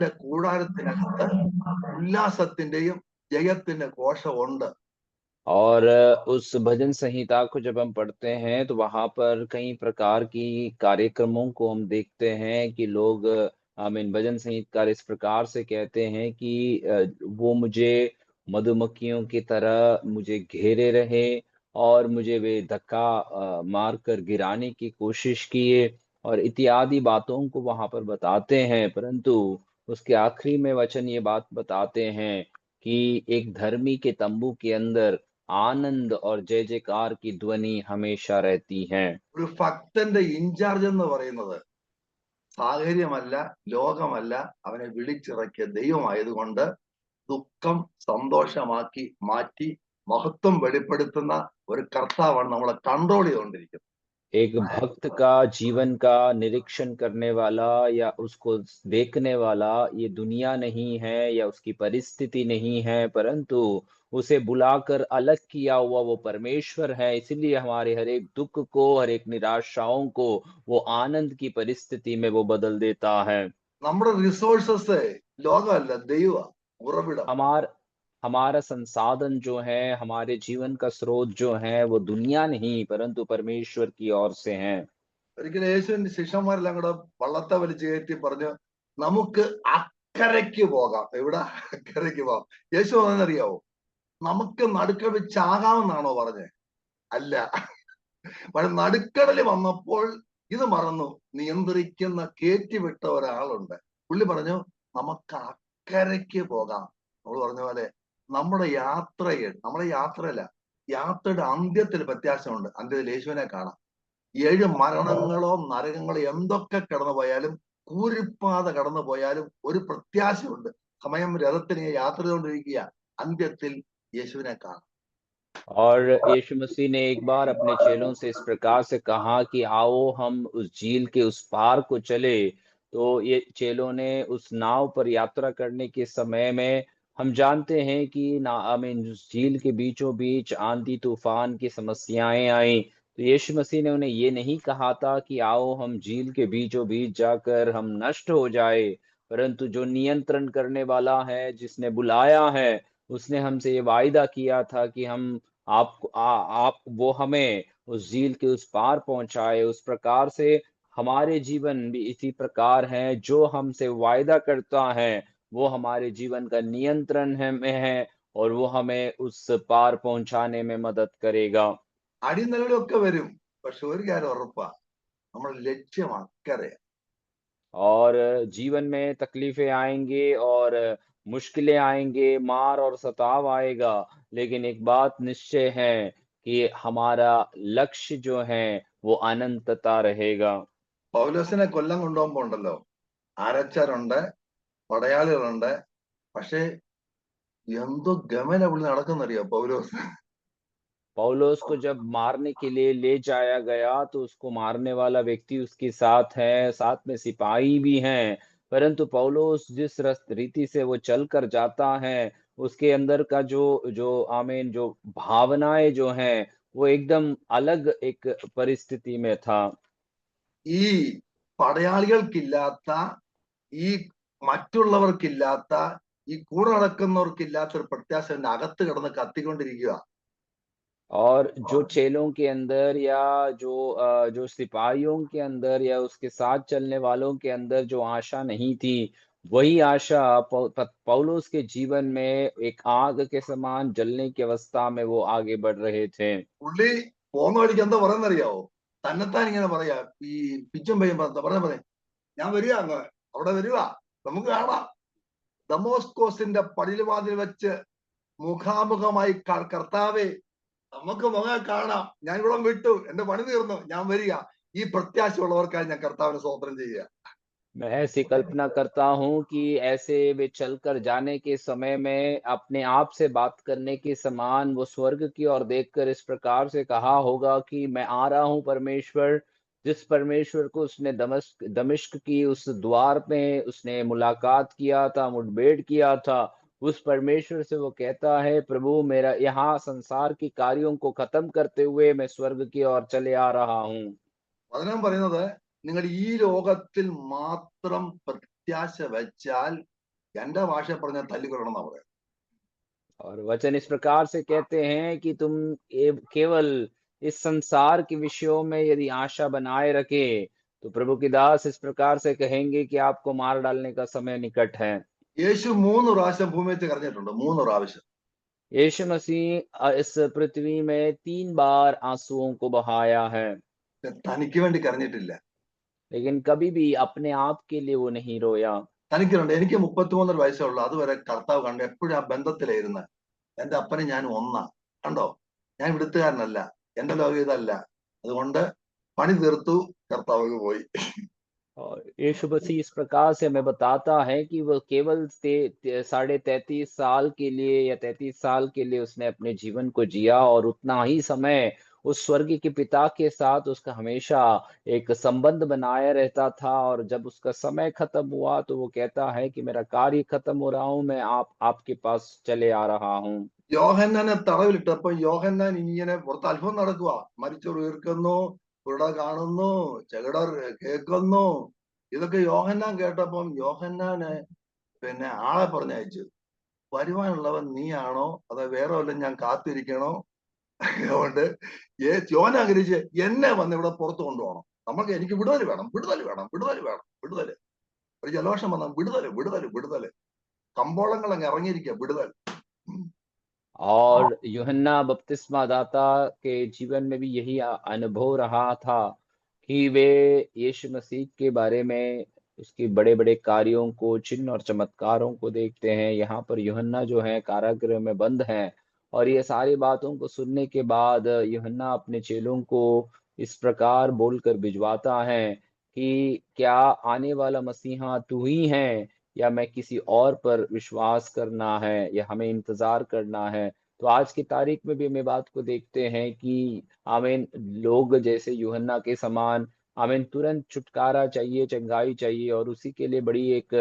കർത്താവിന്റെ കൂടാരത്തിനകത്ത് ഉല്ലാസത്തിന്റെയും ജയത്തിന്റെ ഘോഷമുണ്ട്. और उस भजन संहिता को जब हम पढ़ते हैं तो वहां पर कई प्रकार की कार्यक्रमों को हम देखते हैं कि लोग इन भजन संगीतकार इस प्रकार से कहते हैं कि वो मुझे मधुमक्खियों की तरह मुझे घेरे रहे और मुझे वे धक्का मार कर गिराने की कोशिश किए और इत्यादि बातों को वहां पर बताते हैं। परंतु उसके आखिरी में वचन ये बात बताते हैं कि एक धर्मी के तंबू के अंदर आनंद और जय जयकार की ध्वनि हमेशा रहती है। ഒരു ഭക്തന്റെ ഇൻചാർജ് എന്ന് പറയുന്നത് സാഹചര്യമല്ല, ലോകമല്ല, അവനെ വിളിച്ചിറക്കിയ ദൈവമായതുകൊണ്ട് ദുഃഖം സന്തോഷമാക്കി മാറ്റി മഹത്വം വെളിപ്പെടുത്തുന്ന ഒരു കർത്താവാണ് നമ്മളെ കൺട്രോൾ ചെയ്തുകൊണ്ടിരിക്കുന്നത്. एक भक्त का जीवन का निरीक्षण करने वाला या उसको देखने वाला ये दुनिया नहीं है या उसकी परिस्थिति नहीं है, परंतु उसे बुलाकर अलग किया हुआ वो परमेश्वर है। इसीलिए हमारे हर एक दुख को, हर एक निराशाओं को वो आनंद की परिस्थिति में वो बदल देता है। നമ്മുടെ റിസോഴ്സസ് ലോകമല്ല, ദൈവ ഉറവിടം. हमार हमारा संसाधन जो है, हमारे जीवन का स्रोत जो है, वो दुनिया नहीं परंतु परमेश्वर की ओर से है। ഒരിക്കലും യേശുവിന്റെ ശിഷ്യന്മാരെല്ലാം കൂടെ വള്ളത്തെ വലിച്ചു കയറ്റി പറഞ്ഞു, നമുക്ക് അക്കരയ്ക്ക് പോകാം. എവിടെ? അക്കരയ്ക്ക് പോകാം. യേശു പറഞ്ഞറിയാവോ? നമുക്ക് നടുക്കടൽ ചാകാമെന്നാണോ പറഞ്ഞേ? അല്ല. നടുക്കടൽ വന്നപ്പോൾ ഇത് മറന്നു, നിയന്ത്രിക്കുന്ന കയറ്റിവിട്ട ഒരാളുണ്ട്. പുള്ളി പറഞ്ഞു നമുക്ക് അക്കരയ്ക്ക് പോകാം. നമ്മൾ പറഞ്ഞ പോലെ നമ്മുടെ യാത്രയല്ല, യാത്രയുടെ അന്ത്യത്തിൽ പ്രത്യാശമുണ്ട്. അന്ത്യത്തിൽ യേശുവിനെ കാണാം. 7 മരണങ്ങളോ നരകങ്ങളോ എന്തൊക്കെ കടന്നു പോയാലും, കൂരിപ്പാത കടന്നു പോയാലും ഒരു പ്രത്യാശയുണ്ട്. സമയം രഥത്തിന് യാത്ര ചെയ്തുകൊണ്ടിരിക്കുക, അന്ത്യത്തിൽ യേശുവിനെ കാണാം. और यीशु मसीह ने एक बार अपने चेलों से इस प्रकार से कहा कि आओ हम उस झील के उस पार को चले। तो ये चेलों ने उस नाव पर यात्रा करने के समय में हम जानते हैं कि ना हमें उस झील के बीचों बीच आंधी तूफान की समस्याएं आई। तो यीशु मसीह ने उन्हें ये नहीं कहा था कि आओ हम झील के बीचों बीच जाकर हम नष्ट हो जाए, परंतु जो नियंत्रण करने वाला है, जिसने बुलाया है, उसने हमसे ये वायदा किया था कि हम आप वो हमें उस झील के उस पार पहुंचाए। उस प्रकार से हमारे जीवन भी इसी प्रकार है, जो हमसे वायदा करता है वो हमारे जीवन का नियंत्रण है में है और वो हमें उस पार पहुंचाने में मदद करेगा। അടിനിലകളൊക്കെ വരും, പക്ഷെ ഒരു കാര്യം ഉറപ്പാ, നമ്മുടെ ലക്ഷ്യം അക്കരെ. और जीवन में तकलीफें आएंगे और मुश्किलें आएंगे, मार और सताव आएगा, लेकिन एक बात निश्चय है कि हमारा लक्ष्य जो है वो अनंतता रहेगा। പൗലോസിനെ കൊല്ലം കൊണ്ടുപോകുമ്പോ ഉണ്ടല്ലോ, അരച്ചരുണ്ട്, പടയാളികളുണ്ട്, പക്ഷെ എന്തോ ഗമന പുള്ളി നടക്കുന്നറിയോ പൗലോസ്? पौलुस को जब मारने के लिए ले जाया गया तो उसको मारने वाला व्यक्ति उसके साथ है, साथ में सिपाही भी हैं। परंतु पौलुस जिस रीति से वो चल कर जाता है, उसके अंदर का जो जो आमीन जो भावनाएं जो हैं वो एकदम अलग एक परिस्थिति में था। ഈ പടയാളികൾക്കില്ലാത്ത, ഈ മറ്റുള്ളവർക്കില്ലാത്ത, ഈ കൂടെ നടക്കുന്നവർക്കില്ലാത്ത ഒരു പ്രത്യാശ അകത്ത് കിടന്ന് കത്തിക്കൊണ്ടിരിക്കുക. और जो चेलों के अंदर या जो सिपाहियों के अंदर या उसके साथ चलने वालों के अंदर जो आशा नहीं थी, वही आशा पौलुस के जीवन में एक आग के समान जलने की अवस्था में वो आगे बढ़ रहे थे। പുള്ളി പോകുന്ന വഴിക്ക് എന്താ പറയുന്നറിയാവോ? തന്നെത്താൻ ഇങ്ങനെ പറയാ, ഈ പിച്ചും പയ്യും പറയാ, ഞാൻ വരിക, അങ്ങ് അവിടെ വരിക, നമുക്ക് കാണാം. ദമോസ്കോസിന്റെ പടിവാതിൽ വെച്ച് മുഖാമുഖമായി കർത്താവെ നമുക്ക് മുഖം കാണാം, ഞാൻ ഇവിടെ വിട്ടു, എന്റെ പണി തീർന്നു, ഞാൻ വരിക. ഈ പ്രത്യാശയുള്ളവർക്കായി ഞാൻ കർത്താവിന് സ്തോത്രം ചെയ്യുക. मैं ऐसी कल्पना करता हूँ कि ऐसे वे चलकर जाने के समय में अपने आप से बात करने के समान वो स्वर्ग की ओर देखकर इस प्रकार से कहा होगा कि मैं आ रहा हूँ परमेश्वर। जिस परमेश्वर को उसने दमिश्क की उस द्वार में उसने मुलाकात किया था, मुठभेड़ किया था, उस परमेश्वर से वो कहता है, प्रभु मेरा यहाँ संसार की कार्यों को खत्म करते हुए मैं स्वर्ग की ओर चले आ रहा हूँ। വചനം പറയുന്നത്, നിങ്ങൾ ഈ ലോകത്തിൽ മാത്രം പ്രത്യാശ വെച്ചാൽ എന്റെ ഭാഷ പറഞ്ഞാൽ തല്ലിക്കൊല്ലണം എന്നാ പറയാം. और वचन इस प्रकार से कहते हैं कि तुम केवल इस संसार के विषयों में यदि आशा बनाए रखे, तो प्रभु की दास इस प्रकार से कहेंगे कि आपको मार डालने का समय निकट है। യേശു 3 പ്രാവശ്യം ഭൂമി വെച്ച് കരഞ്ഞിട്ടുണ്ട്, 3 പ്രാവശ്യം. यीशु मसीह इस पृथ्वी में 3 बार आंसुओं को बहाया है, തനിക്ക് വേണ്ടി കരഞ്ഞിട്ടില്ല. लेकिन कभी भी अपने आप के लिए वो नहीं रोया। തനിക്ക് വേണ്ടി. എനിക്ക് 33 വയസ്സേ ഉള്ളൂ. അതുവരെ കർത്താവ് കണ്ട് എപ്പോഴും ആ ബന്ധത്തിലായിരുന്നു. എന്റെ അപ്പനും ഞാനും ഒന്നാ. കണ്ടോ, ഞാൻ ഇവിടുത്തുകാരനല്ല, എന്റെ ലോകം ഇതല്ല. അതുകൊണ്ട് പണി തീർത്തു, കർത്താവ് പോയി. और यीशु मसीह इस प्रकार से हमें बताता है कि वो केवल 33.5 साल के लिए या 33 साल के लिए उसने अपने जीवन को जिया, और उतना ही समय उस स्वर्ग के पिता के साथ उसका हमेशा एक संबंध बनाया रहता था। और जब उसका समय खत्म हुआ तो वो कहता है कि मेरा कार्य खत्म हो रहा हूँ, मैं आपके पास चले आ रहा हूँ। യോഹന്നാനെ തടവിലിട്ടപ്പോ യോഹന്നാൻ ഇങ്ങനെ പുറത്ത് അത്ഭുതം നടക്കുക. മരിച്ചവർ ഉയർക്കുന്നു, കുരുടർ കാണുന്നു, ചെകിടർ കേൾക്കുന്നു. ഇതൊക്കെ യോഹന്നാൻ കേട്ടപ്പം യോഹന്നാന് പിന്നെ ആളെ പറഞ്ഞയച്ചു. വരുവാനുള്ളവൻ നീയാണോ അതോ വേറെ വല്ലതും ഞാൻ കാത്തിരിക്കണോ? അതുകൊണ്ട് യോഹന്നാൻ ആഗ്രഹിച്ച് എന്നെ വന്ന് ഇവിടെ പുറത്ത് കൊണ്ടുപോകണം. എനിക്ക് വിടുതൽ വേണം, വിടുതൽ വേണം, വിടുതൽ വേണം, വിടുതല്. ഒരു ജലദോഷം വന്ന വിടുതല്, വിടുതല്, വിടുതല്. കമ്പോളങ്ങൾ അങ്ങ് ഇറങ്ങിയിരിക്കുക, വിടുതൽ. और यूहन्ना बपतिस्मा दाता के जीवन में भी यही अनुभव रहा था कि वे यीशु मसीह के बारे में उसके बड़े-बड़े कार्यों को, चिन्ह और चमत्कारों को देखते हैं। यहाँ पर यूहन्ना जो है कारागृह में बंद हैं, और ये सारी बातों को सुनने के बाद यूहन्ना अपने चेलों को इस प्रकार बोलकर भिजवाता है कि क्या आने वाला मसीहा तू ही है, या मैं किसी और पर विश्वास करना है, या हमें इंतज़ार करना है। तो आज की तारीख में भी हम ये बात को देखते हैं कि आमीन, लोग जैसे यूहन्ना के समान आमीन तुरंत छुटकारा चाहिए, चंगाई चाहिए, और उसी के लिए बड़ी एक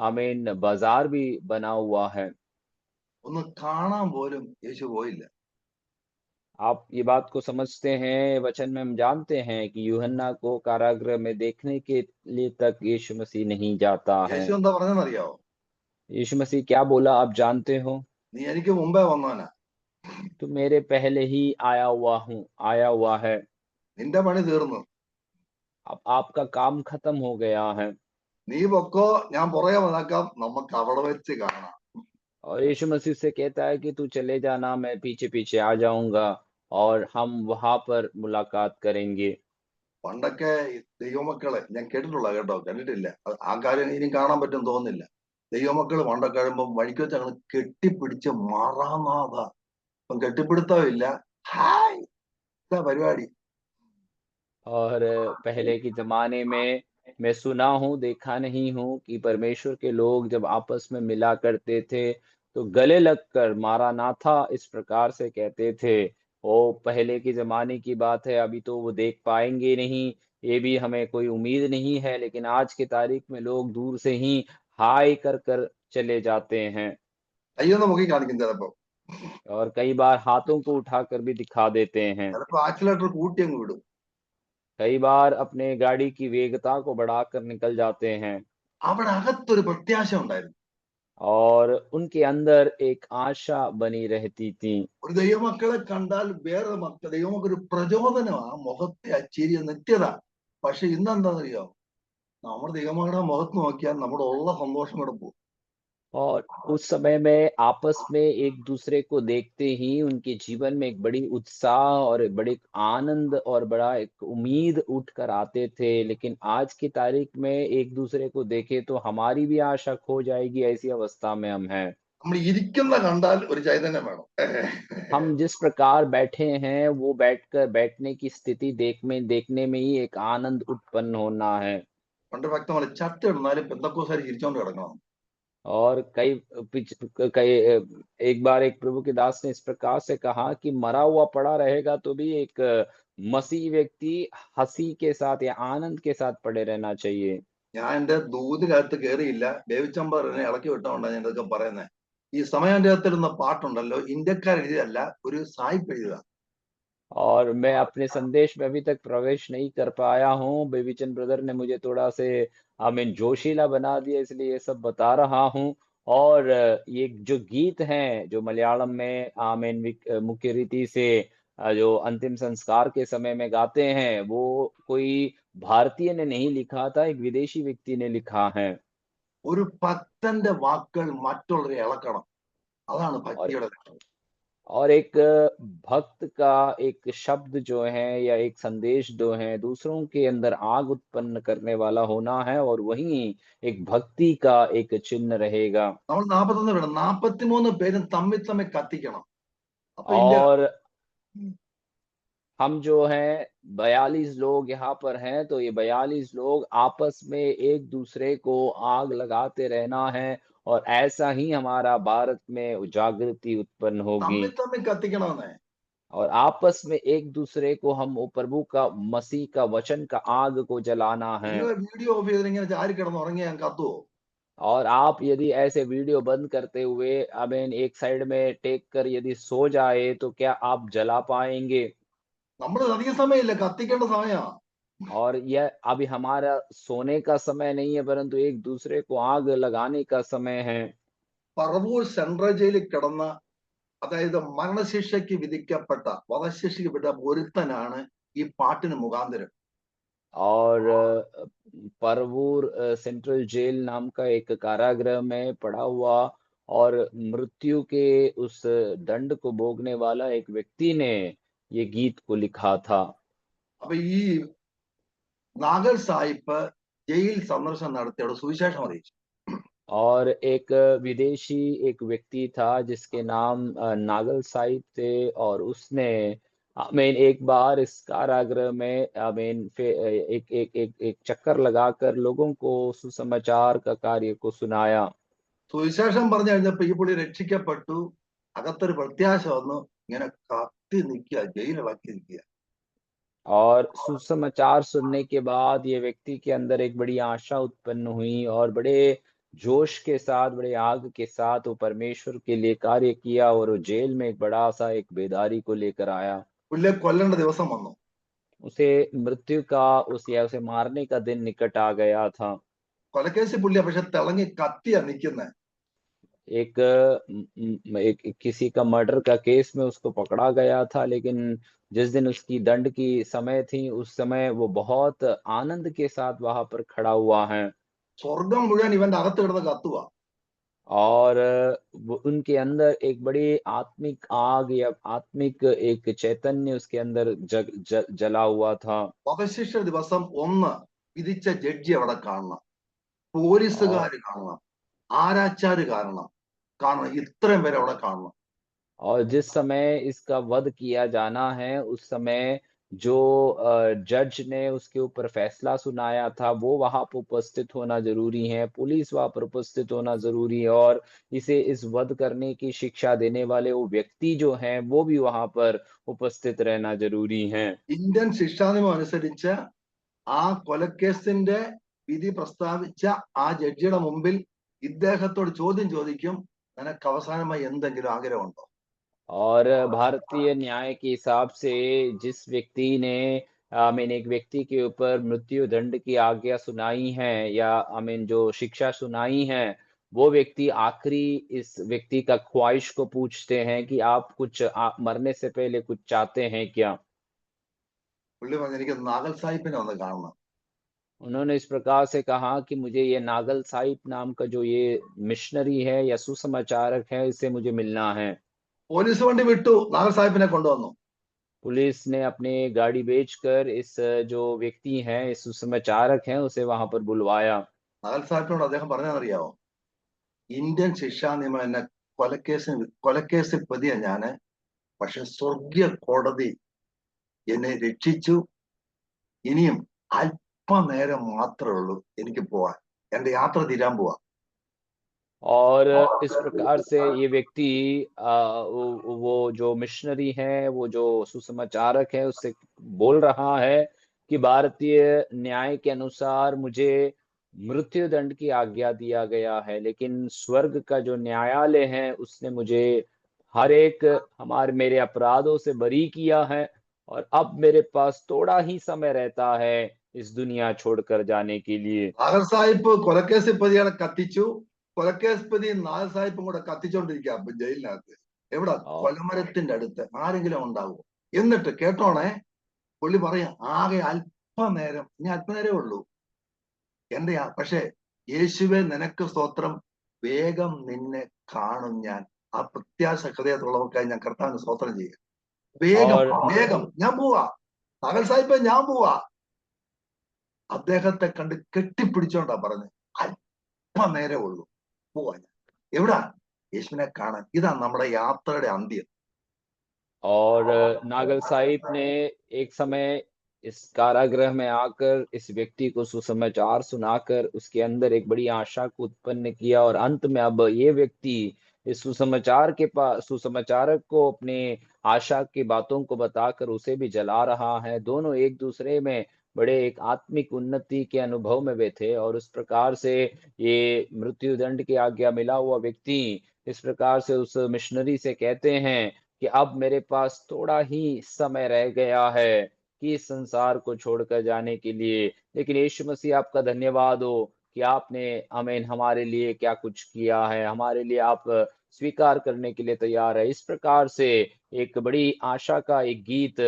आमीन बाज़ार भी बना हुआ है। ഒന്ന് കാണാൻ പോലും യേശു പോയില്ല. आप ये बात को समझते हैं, वचन में हम जानते हैं कि यूहन्ना को कारागृह में देखने के लिए तक यीशु मसीह नहीं जाता है। യേശു എന്താ പറഞ്ഞെന്നറിയാവോ? यीशु मसीह क्या बोला आप जानते हो? നീ എനിക്ക് മുമ്പേ വന്നവനാ, "तू मेरे पहले ही आया हुआ है। നിന്റെ പണി തീർന്നു, अब आपका काम खत्म हो गया है।" നീ പൊക്കോ, ഞാൻ പുറകെ വന്നേക്കാം, നമുക്ക് അവിടെ വെച്ച് കാണാം. और यीशु मसीह उससे कहता है कि तू चले जाना, मैं पीछे-पीछे आ जाऊँगा और हम वहाँ पर मुलाकात करेंगे। പണ്ടൊക്കെ ഈ ദൈവമക്കളെ ഞാൻ കേട്ടിട്ടുള്ള കേട്ടോ, കണ്ടിട്ടില്ല. ആ കാര്യം ഇനി കാണാൻ പറ്റും തോന്നുന്നില്ല. ദൈവമക്കള് പണ്ടൊക്കെ കഴിയുമ്പോ വഴിക്ക് വെച്ച് അങ്ങനെ കെട്ടിപ്പിടിച്ച് മാറാനാഥ. ഇപ്പം കെട്ടിപ്പിടുത്തമില്ല. ഹായ്, ഇതാ പരിപാടി. और पहले के ज़माने में मैं सुना हूँ, देखा नहीं हूँ कि परमेश्वर के लोग जब आपस में मिला करते थे, तो गले लगकर मारानाथा इस प्रकार से कहते थे। वो पहले के ज़माने की बात है, अभी तो वो देख पाएँगे नहीं, ये भी हमें कोई उम्मीद नहीं है, लेकिन आज की तारीख में लोग दूर से ही हाय कर कर चले जाते हैं, കയ്യൊന്ന് മുഖി കാണിക്കും ചിലപ്പോ. और कई बार हाथों को उठाकर भी दिखा देते हैं। ചിലപ്പോ ആക്സിലേറ്റർ കൂട്ടി അങ്ങ് വിടും. कई बार अपने गाड़ी की वेगता को बढ़ाकर निकल जाते हैं, അവിടെ അകത്തൊരു പ്രത്യാശ ഉണ്ടായിരുന്നു. और उनके अंदर एक आशा बनी रहती थी। ഒരു ദൈവമക്കളെ കണ്ടാൽ വേറെ മക്കൾ ദൈവമക്കൾ ഒരു പ്രചോദനമാണ്. ആ മുഖത്തെ ആ ചിരി നിത്യത. പക്ഷെ ഇന്ന് എന്താണെന്നറിയോ, നമ്മുടെ ദൈവമക്കളുടെ മുഖത്ത് നോക്കിയാൽ നമ്മുടെ ഉള്ള സന്തോഷം കൂടെ പോകും. और उस समय में आपस में एक-दूसरे को देखते ही उनके जीवन में एक बड़ी उत्साह और बड़ी आनंद और बड़ा एक उम्मीद उठ कर आते थे। लेकिन आज की तारीख में एक-दूसरे को देखें तो हमारी भी आशा खो जाएगी, ऐसी अवस्था में हम हैं। നമ്മൾ ഇരിക്കുന്ന കണ്ടാൽ ഒരു ചൈതന്യം വേണം. हम जिस प्रकार बैठे हैं, वो बैठने की स्थिति देखने में ही एक आनंद उत्पन्न होना है। പണ്ട് വ്യക്തമല്ല, ചത്തിടുന്നാലും പെന്തക്കോസുകാർ ചിരിച്ചോണ്ട് കിടക്കണം. और एक बार एक प्रभु के दास ने इस प्रकार से कहा कि मरा हुआ पड़ा रहेगा तो भी एक मसीह व्यक्ति हँसी के साथ या आनंद के साथ पड़े रहना चाहिए। ഞാൻ എന്റെ ദൂതിനകത്ത് കയറിയില്ല, ബേബിച്ചമ്പർ എന്നെ ഇളക്കി വിട്ടോണ്ടാണ് ഞാൻ ഇതൊക്കെ പറയുന്നത്. ഈ സമയാന്റെ അകത്തിരുന്ന പാട്ടുണ്ടല്ലോ, ഇന്ത്യക്കാരെഴുതിയതല്ല, ഒരു സായിപ്പ് എഴുതുക. और मैं अपने संदेश में अभी तक प्रवेश नहीं कर पाया हूँ। बेबीचंद ब्रदर ने मुझे थोड़ा से जोशीला बना दिया, इसलिए ये सब बता रहा हूँ। और ये जो गीत हैं जो मलयालम में मुख्य रीति से जो अंतिम संस्कार के समय में गाते हैं, वो कोई भारतीय ने नहीं लिखा था, एक विदेशी व्यक्ति ने लिखा है। ഒരു ഭക്തന്റെ വാക്കുകൾ മറ്റുള്ളവരെ ഇളക്കണം. അതാണ് और ഭക്തിയുടെ ലക്ഷണം. और एक भक्त का एक शब्द जो है या एक संदेश जो है दूसरों के अंदर आग उत्पन्न करने वाला होना है, और वही एक भक्ति का एक चिन्ह रहेगा। നമ്മൾ 41 വേണം, 43 പേരും തമ്മിൽ തമ്മിൽ കത്തിക്കണം. അപ്പൊ ഇന്ത്യ और हम जो हैं 42 लोग यहाँ पर हैं, तो ये 42 लोग आपस में एक दूसरे को आग लगाते रहना है, और ऐसा ही हमारा भारत में जागृति उत्पन्न होगी। തമ്മിൽ തമ്മിൽ കത്തിക്കണമെന്നേ. और आपस में एक दूसरे को हम वो प्रभु का मसीह का वचन का आग को जलाना है। നിങ്ങൾ വീഡിയോ ഓഫ് ചെയ്തിട്ട് ഇങ്ങനെ ചാരി കിടന്ന് ഉറങ്ങിയാൽ ഞാൻ കത്തുവോ? और आप यदि ऐसे वीडियो बंद करते हुए एक साइड में टेक कर यदि सो जाए, तो क्या आप जला पाएंगे? നമ്മൾ അധിക സമയമില്ല, കത്തിക്കേണ്ട സമയമാ. और यह अभी हमारा सोने का समय नहीं है, परंतु एक दूसरे को आग लगाने का समय है। പറവൂർ സെൻട്രൽ ജയിലിൽ കിടന്ന, അതായത് മരണശിക്ഷയ്ക്ക് വിധിക്കപ്പെട്ട, വധശിക്ഷയ്ക്ക് വിട്ട ഒരുത്തനാണ് ഈ പാട്ടിന് മുഖാന്തരം. और परवूर सेंट्रल जेल नाम का एक कारागृह में पड़ा हुआ और मृत्यु के उस दंड को भोगने वाला एक व्यक्ति ने ये गीत को लिखा था। അപ്പൊ ഈ നാഗൽ സാഹിബ് ജയിൽ സന്ദർശനം നടത്തി അവിടെ സുവിശേഷം അറിയിച്ചു. और एक विदेशी एक व्यक्ति था जिसके नाम नागल साहिब थे, और उसने एक बार इस कारागृह में एक चक्कर लगाकर लोगों को सुसमाचार का कार्य को सुनाया। സുവിശേഷം പറഞ്ഞു കഴിഞ്ഞപ്പോ ഈ പുള്ളി രക്ഷിക്കപ്പെട്ടു. അകത്തൊരു പ്രത്യാശ വന്നു. ഇങ്ങനെ കത്തി നിൽക്കുക, ജയിലിളക്കി നിൽക്കുക. और सुसमाचार सुनने के बाद ये व्यक्ति के अंदर एक बड़ी आशा उत्पन्न हुई, और बड़े जोश के साथ, बड़े आग के साथ वो परमेश्वर के लिए कार्य किया, और वो जेल में एक बड़ा सा एक बेदारी को लेकर आया। പുള്ളിയെ കൊല്ലേണ്ട ദിവസം വന്നു. उसे मृत्यु का उसे मारने का दिन निकट आ गया था। കൊലക്കേസ് പുള്ളിയാ, പക്ഷെ തിളങ്ങി കത്തിയാ നിൽക്കുന്നത്. एक किसी का मर्डर का केस में उसको पकड़ा गया था, लेकिन जिस दिन उसकी दंड की समय थी, उस समय वो बहुत आनंद के साथ वहां पर खड़ा हुआ है। സ്വർഗം മുഴുവൻ ഇവന്റെ അകത്ത് കിടന്ന് കത്തുക. और वो उनके अंदर एक बड़ी आत्मिक आग या आत्मिक एक चैतन्य उसके अंदर जला हुआ था। വധശിക്ഷ ദിവസം 1 വിധിച്ച ജഡ്ജി അവിടെ കാണണം, और പോലീസുകാര് കാണണം, ആരാച്ചാര് കാണണം, ഇത്രയും പേര് അവിടെ കാണണം. जिस समय इसका वध किया जाना है, उस समय जो जज ने उसके ऊपर फैसला सुनाया था, वो वहां पर उपस्थित होना जरूरी है, पुलिस वहां पर उपस्थित होना जरूरी है, और इसे इस वध करने की शिक्षा देने वाले वो व्यक्ति जो हैं, वो भी वहां पर उपस्थित रहना जरूरी है। ഇന്ത്യൻ ശിക്ഷാനിയമം അനുസരിച്ച് ആ കൊലക്കേസിന്റെ വിധി പ്രസ്താവിച്ച ആ ജഡ്ജിയുടെ മുമ്പിൽ ഇദ്ദേഹത്തോട് ചോദ്യം ചോദിക്കും, നിനക്ക് അവസാനമായി എന്തെങ്കിലും ആഗ്രഹമുണ്ടോ? और भारतीय न्याय के हिसाब से जिस व्यक्ति ने एक व्यक्ति के ऊपर मृत्यु दंड की आज्ञा सुनाई है, या जो शिक्षा सुनाई है, वो व्यक्ति आखिरी इस व्यक्ति का ख्वाहिश को पूछते हैं कि आप कुछ मरने से पहले कुछ चाहते हैं क्या? പുള്ളി പറഞ്ഞു, എനിക്ക് നാഗൽ സാഹിബിനെ ഒന്ന് കാണണം. उन्होंने इस प्रकार से कहा कि मुझे ये नागल साहिब नाम का जो ये मिशनरी है या सुसमाचारक है, इससे मुझे मिलना है। പോലീസ് വണ്ടി വിട്ടു, നാഗൽ സാഹിബിനെ കൊണ്ടുവന്നു. पुलिस ने अपने गाड़ी बेचकर इस जो व्यक्ति हैं, इस सुसमाचारक हैं, उसे वहां पर बुलवाया। നാഗൽ സാഹിബിനോട് അദ്ദേഹം പറഞ്ഞറിയാവോ, ഇന്ത്യൻ ശിക്ഷാ നിയമം എന്നെ കൊലക്കേസിൽ പ്രതിയ ഞാന്, പക്ഷെ സ്വർഗീയ കോടതി എന്നെ രക്ഷിച്ചു. ഇനിയും അല്പനേരം മാത്രമേ ഉള്ളൂ എനിക്ക് പോവാൻ, എന്റെ യാത്ര തീരാൻ പോവാ. और इस प्रकार से ये व्यक्ति वो जो मिशनरी है, वो जो सुसमाचारक है, उससे बोल रहा है कि भारतीय न्याय के अनुसार मुझे मृत्यु दंड की आज्ञा दिया गया है, लेकिन स्वर्ग का जो न्यायालय है, उसने मुझे हर एक हमारे मेरे अपराधों से बरी किया है, और अब मेरे पास थोड़ा ही समय रहता है इस दुनिया छोड़कर जाने के लिए। നാഗൽ സാഹിബ് കൊലക്കേസിൽ പ്രതികളെ കത്തിച്ചു. കൊലക്കേസ് പ്രതി നാല് സാഹിബും കൂടെ കത്തിച്ചോണ്ടിരിക്കുക അപ്പൊ ജയിലിനകത്ത്. എവിടെ? और കൊലമരത്തിന്റെ അടുത്ത്. ആരെങ്കിലും ഉണ്ടാവുമോ? എന്നിട്ട് കേട്ടോണേ, പുള്ളി പറയാ ആകെ അല്പനേരം, ഇനി അല്പനേരമേ ഉള്ളൂ എന്റെ പക്ഷേ യേശുവെ നിനക്ക് സ്തോത്രം, വേഗം നിന്നെ കാണും ഞാൻ. ആ പ്രത്യാശ ഹൃദയത്തുള്ളവർക്കായി ഞാൻ കർത്താവിന് സ്തോത്രം ചെയ്യുക. വേഗം और വേഗം ഞാൻ പോവാ, പകൽ സാഹിബ് ഞാൻ പോവാ. അദ്ദേഹത്തെ കണ്ട് കെട്ടിപ്പിടിച്ചോണ്ടാ പറഞ്ഞ് അല്പനേരമേ ഉള്ളൂ, പോവാ ഞാൻ. എവിടാ? യേശുവിനെ കാണാൻ. ഇതാ നമ്മുടെ യാത്രയുടെ അന്ത്യം. और नागल साहिब ने एक समय इस कारागृह में आकर इस व्यक्ति को सुसमाचार सुनाकर उसके अंदर एक बड़ी आशा को उत्पन्न किया, और अंत में अब ये व्यक्ति इस सुसमाचारक को अपने आशा की बातों को बताकर उसे भी जला रहा है। दोनों एक दूसरे में बड़े एक आत्मिक उन्नति के अनुभव में वे थे, और उस प्रकार से ये मृत्युदंड की आज्ञा मिला हुआ व्यक्ति इस प्रकार से उस मिशनरी से कहते हैं कि अब मेरे पास थोड़ा ही समय रह गया है कि इस संसार को छोड़कर जाने के लिए, लेकिन यीशु मसीह आपका धन्यवाद हो कि आपने आमीन हमारे लिए क्या कुछ किया है, हमारे लिए आप स्वीकार करने के लिए तैयार है। इस प्रकार से एक बड़ी आशा का एक गीत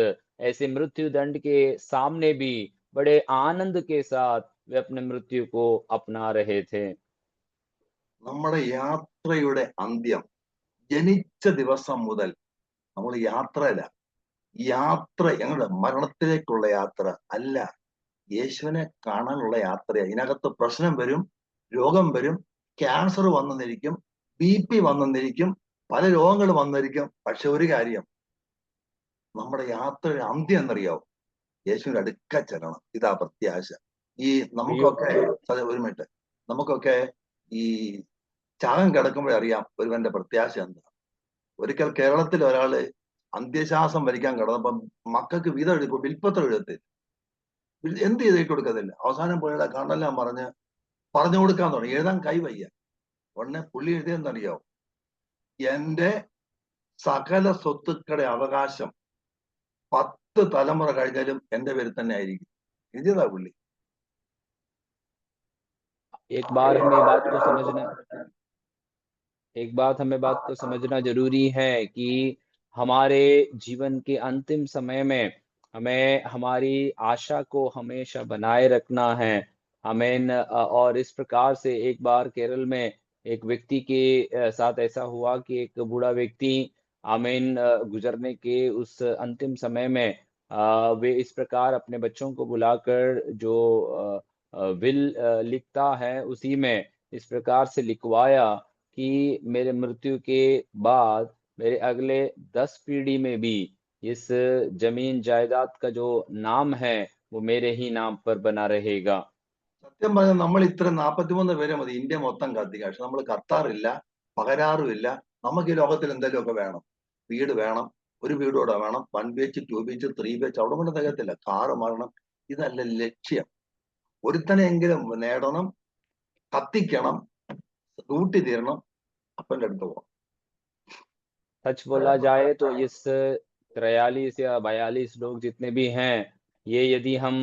ऐसे मृत्यु दंड के सामने भी बड़े आनंद के साथ वे अपने मृत्यु को अपना रहे थे। നമ്മുടെ യാത്രയുടെ അന്ത്യം ജനിച്ച ദിവസം മുതൽ നമ്മൾ യാത്രയില. യാത്ര ഞങ്ങളുടെ മരണത്തിലേക്കുള്ള യാത്ര അല്ല, യേശുവിനെ കാണാനുള്ള യാത്രയാണ്. ഇതിനകത്ത് പ്രശ്നം വരും, രോഗം വരും, ക്യാൻസർ വന്നെന്നിരിക്കും, BP വന്നെന്നിരിക്കും, പല രോഗങ്ങൾ വന്നിരിക്കും. പക്ഷെ ഒരു കാര്യം, നമ്മുടെ യാത്രയുടെ അന്ത്യം എന്നറിയാവും, യേശുവിന്റെ അടുക്ക ചെല്ലണം. ഇതാ പ്രത്യാശ. ഈ प्रियो നമുക്കൊക്കെ ഒരു മിനിറ്റ്, നമുക്കൊക്കെ ഈ ചാകം കിടക്കുമ്പോഴേ അറിയാം ഒരുവന്റെ പ്രത്യാശ എന്താ. ഒരിക്കൽ കേരളത്തിൽ ഒരാള് അന്ത്യശ്വാസം വലിക്കാൻ കിടന്നപ്പം മക്കൾക്ക് വീതം എഴുതി, വിൽപ്പത്രം എഴുതത്തില്ല, എന്ത് ചെയ്തേക്ക് കൊടുക്കത്തില്ല. അവസാനം പുള്ളിയുടെ കണ്ണെല്ലാം പറഞ്ഞു കൊടുക്കാൻ തുടങ്ങി, എഴുതാൻ കൈവയ്യ. ഉടനെ പുള്ളി എഴുതിയെന്നറിയോ, എന്റെ സകല സ്വത്തുക്കളുടെ അവകാശം 10 തലമുറ കഴിഞ്ഞാലും എന്റെ പേരിൽ തന്നെ ആയിരിക്കും. എഴുതിയതാ പുള്ളി. एक बार हमें बात को समझना एक बात हमें बात को समझना जरूरी है कि हमारे जीवन के अंतिम समय में हमें हमारी आशा को हमेशा बनाए रखना है। हमें और इस प्रकार से एक बार केरल में एक व्यक्ति के साथ ऐसा हुआ कि एक बूढ़ा व्यक्ति आमीन गुजरने के उस अंतिम समय में वे इस प्रकार अपने बच्चों को बुलाकर जो विल लिखता है उसी में इस प्रकार से लिखवाया कि मेरे मृत्यु के बाद मेरे अगले 10 पीढ़ी में भी इस जमीन जायदाद का जो नाम है वो मेरे ही नाम पर बना रहेगा। സത്യം പറഞ്ഞാൽ നമ്മൾ ഇത്ര 43 പേരെ മതി ഇന്ത്യ മൊത്തം കത്തിക്കാൻ. പക്ഷെ നമ്മൾ കത്താറില്ല, പകരാറുമില്ല. നമുക്ക് ഈ ലോകത്തിൽ എന്തെങ്കിലുമൊക്കെ വേണം. വീട് വേണം, ഒരു വീടോടെ വേണം, 1 BH 2 BH 3 BH, അവിടെ കൊണ്ട് തികത്തില്ല. കാറ് വാങ്ങണം. ഇതല്ല ലക്ഷ്യം. ഒരുത്തനെങ്കിലും നേടണം, കത്തിക്കണം, ഡ്യൂട്ടി തീരണം, അപ്പന്റെ അടുത്ത് പോകണം. सच बोला जाए तो इस 43 या 42 लोग जितने भी हैं, ये यदि हम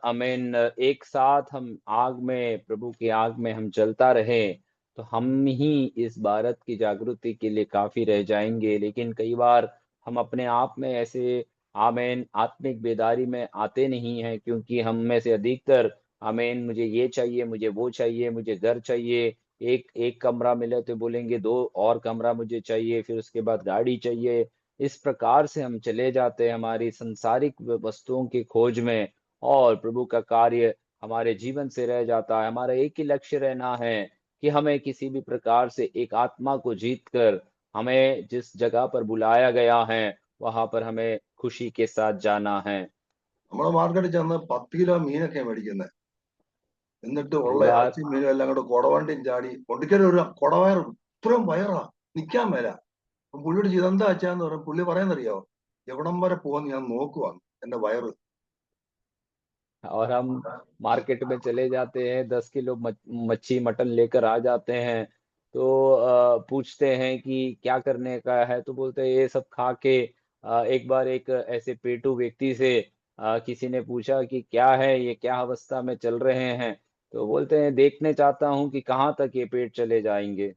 अमीन एक साथ हम आग में प्रभु की आग में हम जलता रहे तो हम ही इस भारत की जागृति के लिए काफी रह जाएंगे। लेकिन कई बार हम अपने आप में ऐसे आमीन आत्मिक बेदारी में आते नहीं हैं, क्योंकि हम में से अधिकतर आमीन मुझे ये चाहिए, मुझे वो चाहिए, मुझे घर चाहिए, एक एक कमरा मिले तो बोलेंगे 2 और कमरा मुझे चाहिए, फिर उसके बाद गाड़ी चाहिए। इस प्रकार से हम चले जाते हैं हमारी सांसारिक वस्तुओं की खोज में, और प्रभु का कार्य हमारे जीवन से रह जाता है। हमारा एक ही लक्ष्य रहना है कि हमें किसी भी प्रकार से एक आत्मा को जीत कर हमें जिस जगह पर बुलाया गया है वहां पर हमें खुशी के साथ जाना है। നമ്മുടെ മാർക്കറ്റിൽ ചെന്ന് 10 കിലോ മീനൊക്കെ മേടിക്കുന്നത്. എന്നിട്ട് एक ഉള്ള बार ഇറച്ചി മീനും എല്ലാം കൂടെ കുടവണ്ടിയും ചാടി ഒടുക്കലും ഒരു കുടവയർ, ഇത്രയും വയറാ, നിക്കാൻ മേല. പുള്ളിയോട് ഇതെന്താ അച്ഛാന്ന് പറയും. പുള്ളി പറയുന്നറിയോ, എവിടം വരെ പോകുന്ന ഞാൻ നോക്കുവാന്ന്, എന്റെ വയറ്. और हम मार्केट में चले जाते हैं, 10 किलो मच्छी मटन लेकर आ जाते हैं, तो पूछते हैं कि क्या करने का है, तो बोलते हैं ये सब खा के एक बार एक ऐसे पेटू व्यक्ति से किसी ने पूछा कि क्या है ये, क्या अवस्था में चल रहे हैं, तो बोलते हैं देखने चाहता हूँ कि कहाँ तक ये पेट चले जाएंगे।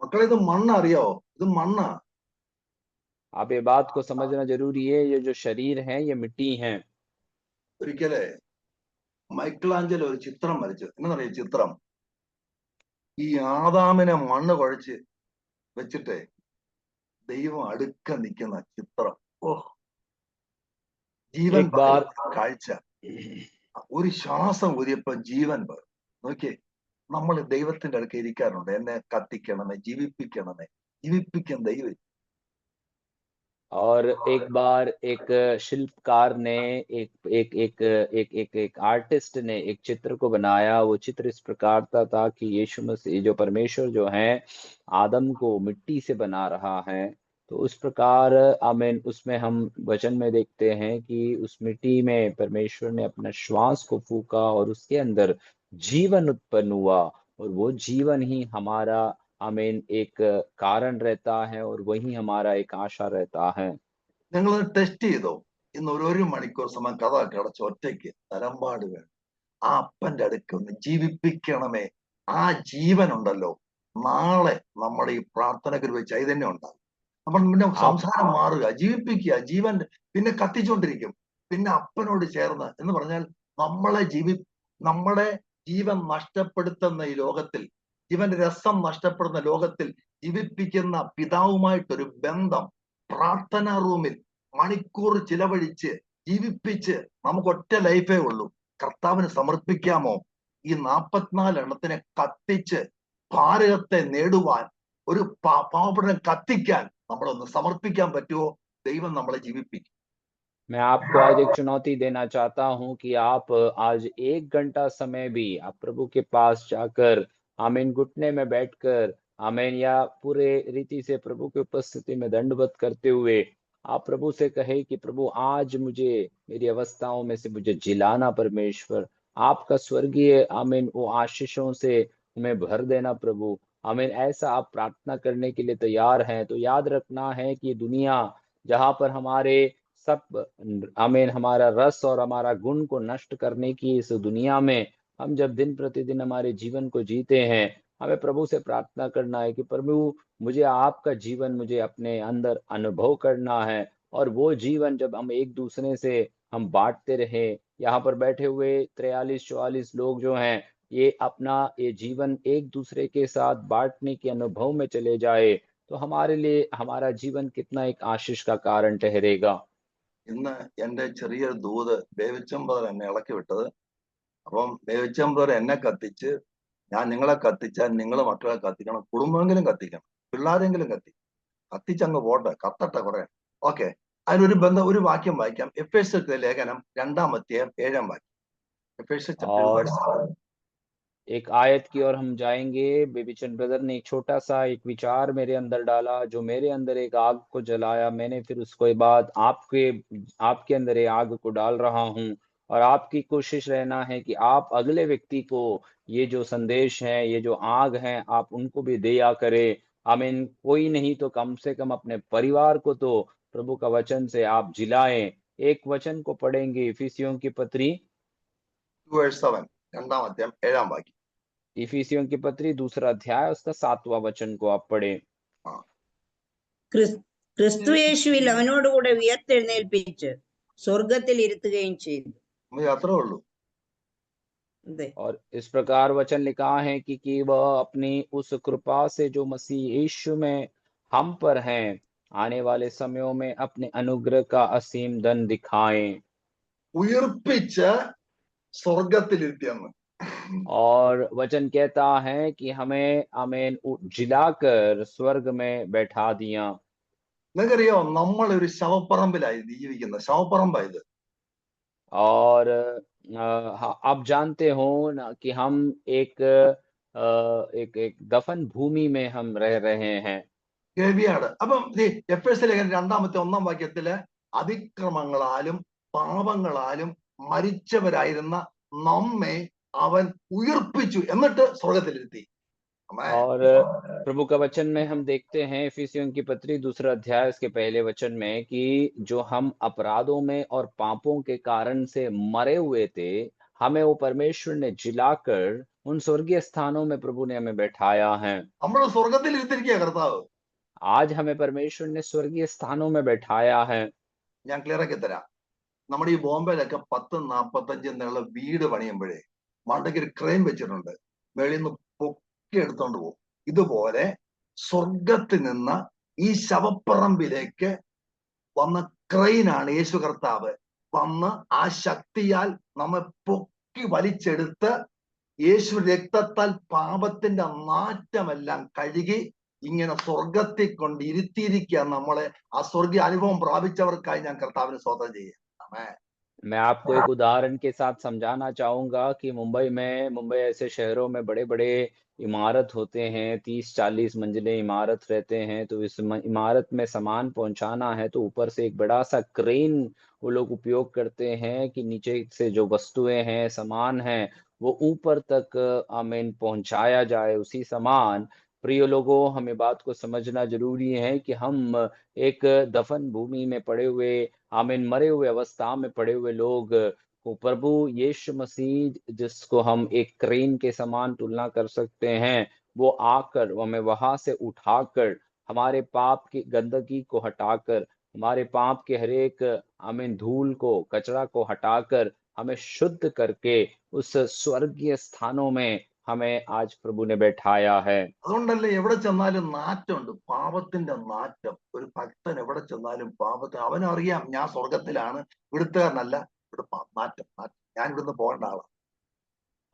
മക്കളെ ഇത് മണ്ണ് അറിയാവോ? ഇത് മണ്ണാ. आप ये बात को समझना जरूरी है, ये जो शरीर है ये मिट्टी है। ഒരിക്കലേ മൈക്കിളാഞ്ചലോ ഒരു ചിത്രം വരച്ചു. എന്നറിയാം ചിത്രം? ഈ ആദാമിനെ മണ്ണ് കുഴച്ച് വെച്ചിട്ട് ദൈവം അടുക്ക നിൽക്കുന്ന ചിത്രം. ഓഹ്, ജീവൻ एक बार പകരുന്ന കാഴ്ച. ഒരു ശ്വാസം ഊരിയപ്പോ ജീവൻ പകരും. നോക്കിയേ, നമ്മൾ ദൈവത്തിന്റെ അടുക്ക ഇരിക്കാറുണ്ട്. എന്നെ കത്തിക്കണമേ, ജീവിപ്പിക്കണമേ. ജീവിപ്പിക്കാൻ ദൈവം. और एक बार एक शिल्पकार ने एक आर्टिस्ट ने एक चित्र को बनाया। वो चित्र इस प्रकार था कि यीशु मसीह जो परमेश्वर जो है आदम को मिट्टी से बना रहा है। तो उस प्रकार आमीन, उसमें हम वचन में देखते हैं कि उस मिट्टी में परमेश्वर ने अपना श्वास को फूका और उसके अंदर जीवन उत्पन्न हुआ, और वो जीवन ही हमारा आमीन एक कारण रहता है और वही हमारा एक आशा रहता है। നിങ്ങൾ ടെസ്റ്റ് ചെയ്തോ? ഇന്ന് ഒരു മണിക്കൂർ സമയം കഥ അടച്ച് ഒറ്റയ്ക്ക് തലമ്പാട് വേണം. ആ അപ്പന്റെ അടുക്ക് ഒന്ന് ജീവിപ്പിക്കണമേ. ആ ജീവൻ ഉണ്ടല്ലോ, നാളെ നമ്മുടെ ഈ പ്രാർത്ഥനയ്ക്ക് ഒരു ചൈതന്യം ഉണ്ടാകും. നമ്മൾ പിന്നെ आप സംസാരം മാറുക, ജീവിപ്പിക്കുക. ജീവൻ പിന്നെ കത്തിച്ചുകൊണ്ടിരിക്കും. പിന്നെ അപ്പനോട് ചേർന്ന് എന്ന് പറഞ്ഞാൽ നമ്മുടെ ജീവൻ നഷ്ടപ്പെടുത്തുന്ന ഈ ലോകത്തിൽ, ജീവന്റെ രസം നഷ്ടപ്പെടുന്ന ലോകത്തിൽ ജീവിപ്പിക്കുന്ന പിതാവുമായിട്ടൊരു ബന്ധം പ്രാർത്ഥനാ റൂമിൽ മണിക്കൂർ ചിലവഴിച്ച് ജീവിപ്പിച്ച് നമുക്ക് ഒറ്റ ലൈഫേ ഉള്ളൂ. കർത്താവിന് സമർപ്പിക്കാമോ? ഈ 44 എണ്ണത്തിനെ കത്തിച്ച് ഭാരതത്തെ നേടുവാൻ, ഒരു പാവപ്പെട്ട കത്തിക്കാൻ നമ്മളൊന്ന് സമർപ്പിക്കാൻ പറ്റുമോ? ദൈവം നമ്മളെ ജീവിപ്പിക്കും. मैं आपको आज एक चुनौती देना चाहता हूं कि आप आज 1 घंटा समय भी आप प्रभु के पास जाकर आमीन घुटने में बैठकर आमीन या पूरे रीति से प्रभु की उपस्थिति में दंडवत करते हुए आप प्रभु से कहे कि प्रभु आज मुझे मेरी अवस्थाओं में से मुझे जिलाना परमेश्वर, आपका स्वर्गीय आमीन वो आशीषों से हमें भर देना प्रभु। आमीन, ऐसा आप प्रार्थना करने के लिए तैयार हैं तो याद रखना है कि ये दुनिया जहां पर हमारे सब आमीन हमारा रस और हमारा गुण को नष्ट करने की इस दुनिया में हम जब दिन प्रतिदिन हमारे जीवन को जीते हैं, हमें प्रभु से प्रार्थना करना है कि प्रभु मुझे आपका जीवन मुझे अपने अंदर अनुभव करना है। और वो जीवन जब हम एक दूसरे से हम बांटते रहे, यहाँ पर बैठे हुए 43-44 लोग जो हैं ये अपना ये जीवन एक दूसरे के साथ बांटने के अनुभव में चले जाए तो हमारे लिए हमारा जीवन कितना एक आशीष का कारण ठहरेगा। ഇന്ന് എന്റെ ചെറിയൊരു ദൂത് ബേവിച്ചമ്പർ എന്നെ ഇളക്കി വിട്ടത്. അപ്പം ബേവിച്ചമ്പർ എന്നെ കത്തിച്ച്, ഞാൻ നിങ്ങളെ കത്തിച്ചാൽ നിങ്ങൾ മക്കളെ കത്തിക്കണം, കുടുംബമെങ്കിലും കത്തിക്കണം, പിള്ളാരെങ്കിലും കത്തിച്ചങ്ങ് പോട്ടെ, കത്തട്ടെ കുറെ. ഓക്കെ, അതിനൊരു ഒരു വാക്യം വായിക്കാം. എഫേസ്യരുടെ ലേഖനം 2-ാം അധ്യായം 7-ാം വാക്യം. എഫേസ്യർ ചാപ്റ്റർ और 2 एक आयत की ओर हम जाएंगे। बेबीचंद ब्रदर ने एक छोटा सा एक विचार मेरे अंदर डाला, जो मेरे अंदर एक आग को जलाया। मैंने फिर उसके बाद आपके अंदर ये आग को डाल रहा हूँ, और आपकी कोशिश रहना है कि आप अगले व्यक्ति को ये जो संदेश है, ये जो आग है, आप उनको भी दिया करें। आमीन, कोई नहीं तो कम से कम अपने परिवार को तो प्रभु का वचन से आप जिलाएं। एक वचन को पढ़ेंगे, इफिसियों की पत्री 2:7, 2-ാം അധ്യായം 7-ാം വാക്യം. इफिसियों की पत्री 2रा अध्याय उसका 7वां वचन को आप पढ़े। ആ, ക്രിസ്തുയേശുവിൽ അവനോടുകൂടെ ഉയർത്തെഴുന്നേൽപ്പിച്ച് സ്വർഗത്തിൽ ഇരുത്തുകയും ചെയ്തു. അത്രേ ഉള്ളൂ. और इस प्रकार वचन लिखा है कि वह अपनी उस कृपा से जो मसीह यीशु में हम पर हैं आने वाले समयों में अपने अनुग्रह का असीम धन दिखाएं। ഉയർപ്പിച്ച് സ്വർഗത്തിലിരുത്തിയെന്ന്. और वचन कहता है कि हमें आमीन जिलाकर स्वर्ग में बैठा दिया। നിങ്ങൾക്കറിയോ, നമ്മളൊരു ശവപ്പറമ്പിലായി ജീവിക്കുന്നത്. ശവപ്പറമ്പായത്. और आप जानते हो ना कि हम एक दफन भूमि में हम रह रहे हैं। ഗവിയാണ്. അപ്പം എഫേസ്യ ലേഖനം 2-ാം അധ്യായം 1-ാം വാക്യത്തില് അതിക്രമങ്ങളാലും പാപങ്ങളാലും മരിച്ചവരായിരുന്ന നമ്മെ അവൻ ഉയർപ്പിച്ചു, എന്നിട്ട് സ്വർഗത്തിലിരുത്തി. और प्रभु का वचन में हम देखते हैं इफिसियों की पत्री 2 अध्याय इसके पहले वचन में कि जो हम अपराधों में और पापों के कारण से मरे हुए थे, हमें वो परमेश्वर ने जिलाकर उन स्वर्गीय स्थानों में प्रभु ने हमें बैठाया है। നമ്മൾ സ്വർഗത്തിൽ ഇരുത്തിരിക്കുക കർത്താവ്. आज हमें परमेश्वर ने स्वर्गीय स्थानों में बैठाया है। ഞാൻ ക്ലിയർ ആക്കി തരാം. നമ്മുടെ ഈ ബോംബെയിലൊക്കെ 10-45 എന്നുള്ള വീട് പണിയുമ്പോഴേ മണ്ടയ്ക്ക് ഒരു ക്രെയിൻ വെച്ചിട്ടുണ്ട്, മേളിൽ നിന്ന് പൊക്കി എടുത്തോണ്ട് പോകും. ഇതുപോലെ സ്വർഗത്തിൽ നിന്ന് ഈ ശവപ്പറമ്പിലേക്ക് വന്ന ക്രെയിനാണ് യേശു കർത്താവ്. വന്ന് ആ ശക്തിയാൽ നമ്മെ പൊക്കി വലിച്ചെടുത്ത് യേശു രക്തത്താൽ പാപത്തിന്റെ നാറ്റമെല്ലാം കഴുകി ഇങ്ങനെ സ്വർഗത്തിൽ കൊണ്ട് ഇരുത്തിയിരിക്കുക. നമ്മളെ ആ സ്വർഗീയ അനുഭവം പ്രാപിച്ചവർക്കായി ഞാൻ കർത്താവിന് സ്തോത്രം ചെയ്യാം. ആമേൻ. मैं आपको एक उदाहरण के साथ समझाना चाहूंगा कि मुंबई ऐसे शहरों में बड़े बड़े इमारत होते हैं, 30-40 मंजिले इमारत रहते हैं। तो इस इमारत में सामान पहुंचाना है तो ऊपर से एक बड़ा सा क्रेन वो लोग उपयोग करते हैं कि नीचे से जो वस्तुएं हैं, सामान है, वो ऊपर तक आमीन पहुंचाया जाए। उसी समान प्रिय लोगों, हमें बात को समझना जरूरी है कि हम एक दफन भूमि में पड़े हुए, आमीन, मरे हुए अवस्था में पड़े हुए लोग को प्रभु यीशु मसीह, जिसको हम एक क्रेन के समान तुलना कर सकते हैं, वो आकर हमें वहां से उठाकर हमारे पाप की गंदगी को हटाकर, हमारे पाप के हर एक आमीन धूल को, कचरा को हटाकर हमें शुद्ध करके उस स्वर्गीय स्थानों में हमें आज प्रभु ने बैठाया है। അതുകൊണ്ടല്ലേ എവിടെ ചെന്നാലും നാറ്റമുണ്ട്, പാപത്തിന്റെ നാറ്റം. ഒരു ഭക്തൻ എവിടെ ചെന്നാലും പാപത്തിന് അവനറിയാം ഞാൻ സ്വർഗത്തിലാണ്, ഇവിടുത്തുകാരനല്ല, ഇവിടെ നാറ്റം നാറ്റം, ഞാൻ ഇവിടുന്ന് പോകേണ്ട ആളാണ്.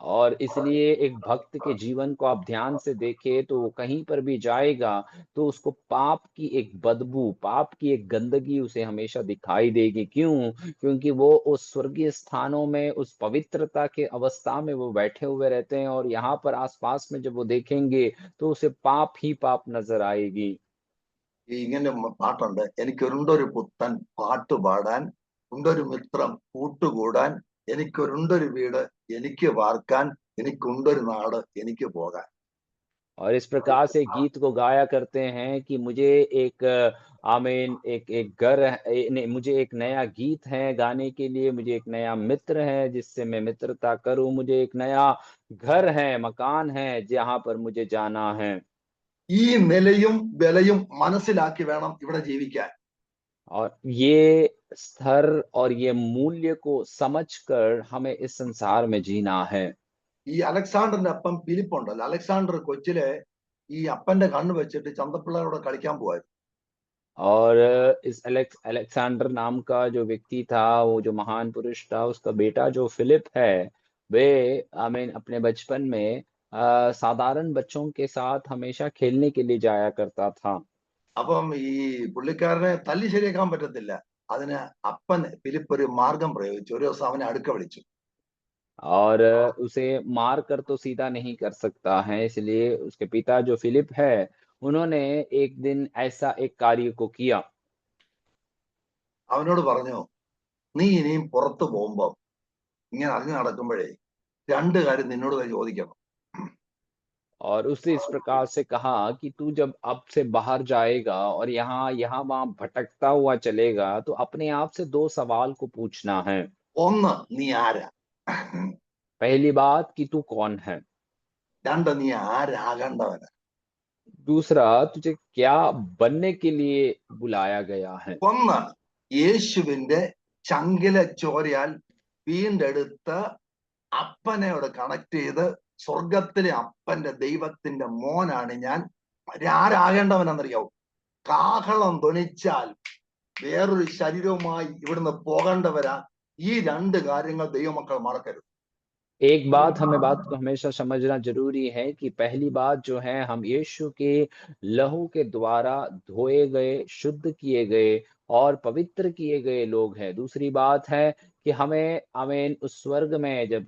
और इसलिए एक भक्त के जीवन को आप ध्यान से देखें तो वो कहीं पर भी जाएगा तो उसको पाप की एक बदबू, पाप की एक गंदगी उसे हमेशा दिखाई देगी। क्यों? क्योंकि वो उस स्वर्गीय स्थानों में, उस पवित्रता के अवस्था में वो बैठे हुए रहते हैं और यहाँ पर आसपास में जब वो देखेंगे तो उसे पाप ही पाप नजर आएगी। ഇങ്ങനെ പാട്ടുണ്ട്, എനിക്കൊരുണ്ടൊരു പുത്തൻ പാട്ട് പാടാൻ, ഉണ്ടൊരു മിത്രം കൂട്ടുകൂടാൻ, എനിക്കൊരുണ്ടൊരു വീട് എനിക്ക് പാർക്കാൻ, എനിക്കുണ്ടൊരു നാട് എനിക്ക് പോകാൻ. और इस प्रकार से गीत को गाया करते हैं कि मुझे एक आमीन एक एक घर नहीं, मुझे एक नया गीत है गाने के लिए, मुझे एक नया मित्र है जिससे मैं मित्रता करूं, मुझे एक नया घर है, मकान है जहां पर मुझे जाना है। ഈ നിലയും വിലയും മനസ്സിലാക്കി വേണം ഇവിടെ ജീവിക്കാൻ. और ये स्तर और ये मूल्य को समझकर हमें इस संसार में जीना है। ഈ അലക്സാണ്ടറിന്റെ അപ്പം ഫിലിപ്പ് ഉണ്ടല്ലോ, അലക്സാണ്ടർ കൊച്ചിലെ ഈ അപ്പന്റെ കണ്ണ് വെച്ചിട്ട് ചന്തപ്പിള്ളയോടെ കളിക്കാൻ പോവായിരുന്നു. और इस अलेक्जेंडर नाम का जो व्यक्ति था, वो जो महान पुरुष था, उसका बेटा जो फिलिप है, वे आमीन अपने बचपन में साधारण बच्चों के साथ हमेशा खेलने के लिए जाया करता था। അപ്പം ഈ പുള്ളിക്കാരനെ തല്ലി ശരിയാക്കാൻ പറ്റത്തില്ല. അതിന് അപ്പൻ ഫിലിപ്പ് ഒരു മാർഗം പ്രയോഗിച്ചു. ഒരു ദിവസം അവനെ അടുക്ക വിളിച്ചു. और उसे मार कर तो सीधा नहीं कर सकता है, इसलिए उसके पिता जो फिलिप है, उन्होंने एक दिन ऐसा एक कार्य को किया। അവനോട് പറഞ്ഞു, നീ ഇനിയും പുറത്തു പോകുമ്പോ ഇങ്ങനെ അറിഞ്ഞു നടക്കുമ്പോഴേ രണ്ട് കാര്യം നിന്നോട് ചോദിക്കണം. और उससे इस प्रकार से कहा कि तू जब अब से बाहर जाएगा और यहाँ यहाँ वहां भटकता हुआ चलेगा तो अपने आप से 2 सवाल को पूछना है। ഒന്ന്, നീ ആരാ? पहली बात कि तू कौन है। രണ്ട്, നീ ആരാകേണ്ടവന്? दूसरा, तुझे क्या बनने के लिए बुलाया गया है। ഒന്ന്, യേശുവിന്റെ ചങ്കില ചോരയാൽ വീണ്ടെടുത്ത് അപ്പനോട് കണക്ട് ചെയ്ത് സ്വർഗത്തിലെ അപ്പന്റെ ദൈവത്തിന്റെ മോനാണ് ഞാൻ. ആരാകേണ്ടവനെന്നറിയാവൂ? കാഹളം ധ്വനിച്ചാൽ വേറൊരു ശരീരവുമായി ഇവിടുന്ന് പോകേണ്ടവരാ. ഈ രണ്ട് കാര്യങ്ങൾ ദൈവമക്കൾ മറക്കരുത്. एक बात हमें बात को हमेशा समझना जरूरी है कि पहली बात जो है, हम यीशु के लहू के द्वारा धोए गए, शुद्ध किए गए और पवित्र किए गए लोग हैं। दूसरी बात है कि हमें आमीन उस स्वर्ग में जब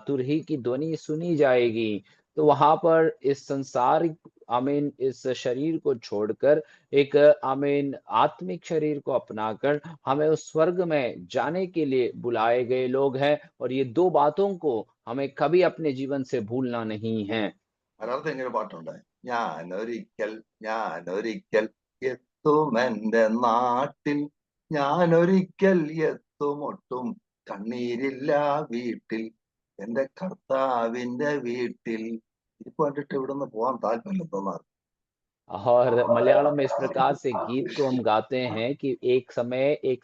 तुरही की ध्वनि सुनी जाएगी तो वहां पर इस संसारिक आमीन इस शरीर को छोड़कर एक आमीन आत्मिक शरीर को अपनाकर हमें उस स्वर्ग में जाने के लिए बुलाए गए लोग हैं। और ये 2 बातों को हमें कभी अपने जीवन से भूलना नहीं है। മലയാളത്തിൽ ഇങ്ങനെ പാട്ടുണ്ട്, ഞാനൊരിക്കൽ എത്തുമെന്റെ നാട്ടിൽ, ഞാനൊരിക്കൽ എത്തുമൊട്ടും കണ്ണീരില്ല വീട്ടിൽ, എന്റെ കർത്താവിന്റെ വീട്ടിൽ. ഇത് കണ്ടിട്ട് ഇവിടുന്ന് പോകാൻ താല്പര്യം തോന്നാറ്. और मलयालम में इस प्रकार से गीत को हम गाते हैं कि एक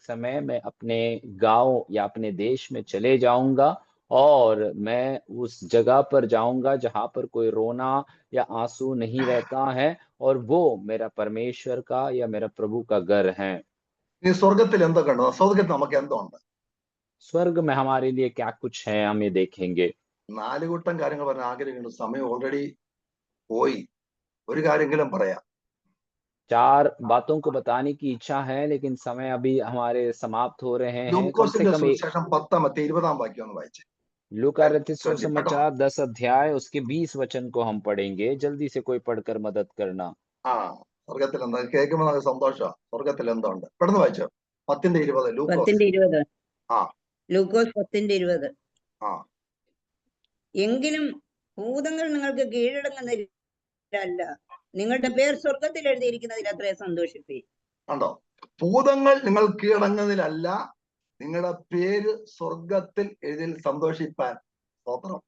समय मैं अपने गांव या अपने देश में चले जाऊंगा और मैं उस जगह पर जाऊंगा जहां पर कोई रोना या आंसू नहीं रहता है, और वो मेरा परमेश्वर का या मेरा प्रभु का घर है। ഇനി സ്വർഗത്തിൽ എന്തൊക്കെ ഉണ്ട്? സ്വർഗത്തിൽ നമുക്ക് എന്തുണ്ട്? स्वर्ग में हमारे लिए क्या कुछ है, हम ये देखेंगे। 4 കൂട്ടം കാര്യങ്ങൾ പറഞ്ഞ ആഗ്രഹിക്കുന്നു. സമയം ഓൾറെഡി പോയി. ഒരു കാര്യമെങ്കിലും പറയാം. 4 बातों को बताने की इच्छा है, लेकिन समय अभी हमारे समाप्त हो रहे हैं। कम से ലൂക്കോസിന്റെ कम സുവിശേഷം 10-20 വാക്യം ഒന്ന് വായിച്ചേ. लूका रचित 20 പെട്ടെന്ന്. सुसमाचार 10 अध्याय उसके 20 वचन को हम पढ़ेंगे। जल्दी से कोई पढ़कर मदद करना। ആ സ്വർഗത്തിൽ എന്താ കേൾക്കുമ്പോൾ നമുക്ക് സന്തോഷമാണ്. സ്വർഗത്തിൽ എന്തുണ്ട്? പെട്ടെന്ന് വായിച്ചോ. 10-20 ലൂക്കോസ്. 10:20. ആ ലൂക്കോസ് 10:20. ആ എങ്കിലും ഭൂതങ്ങൾ നിങ്ങൾക്ക് കീഴടങ്ങുന്നതിലല്ല, നിങ്ങളുടെ പേർ സ്വർഗത്തിൽ എഴുതിയിരിക്കുന്നതിൽ അത്രേ സന്തോഷിപ്പീൻ. കണ്ടോ? ഭൂതങ്ങൾ നിങ്ങൾ കീഴടങ്ങുന്നതിലല്ല, നിങ്ങളുടെ പേര് സ്വർഗത്തിൽ എഴുതിൽ സന്തോഷിപ്പാൻ. സ്തോത്രം.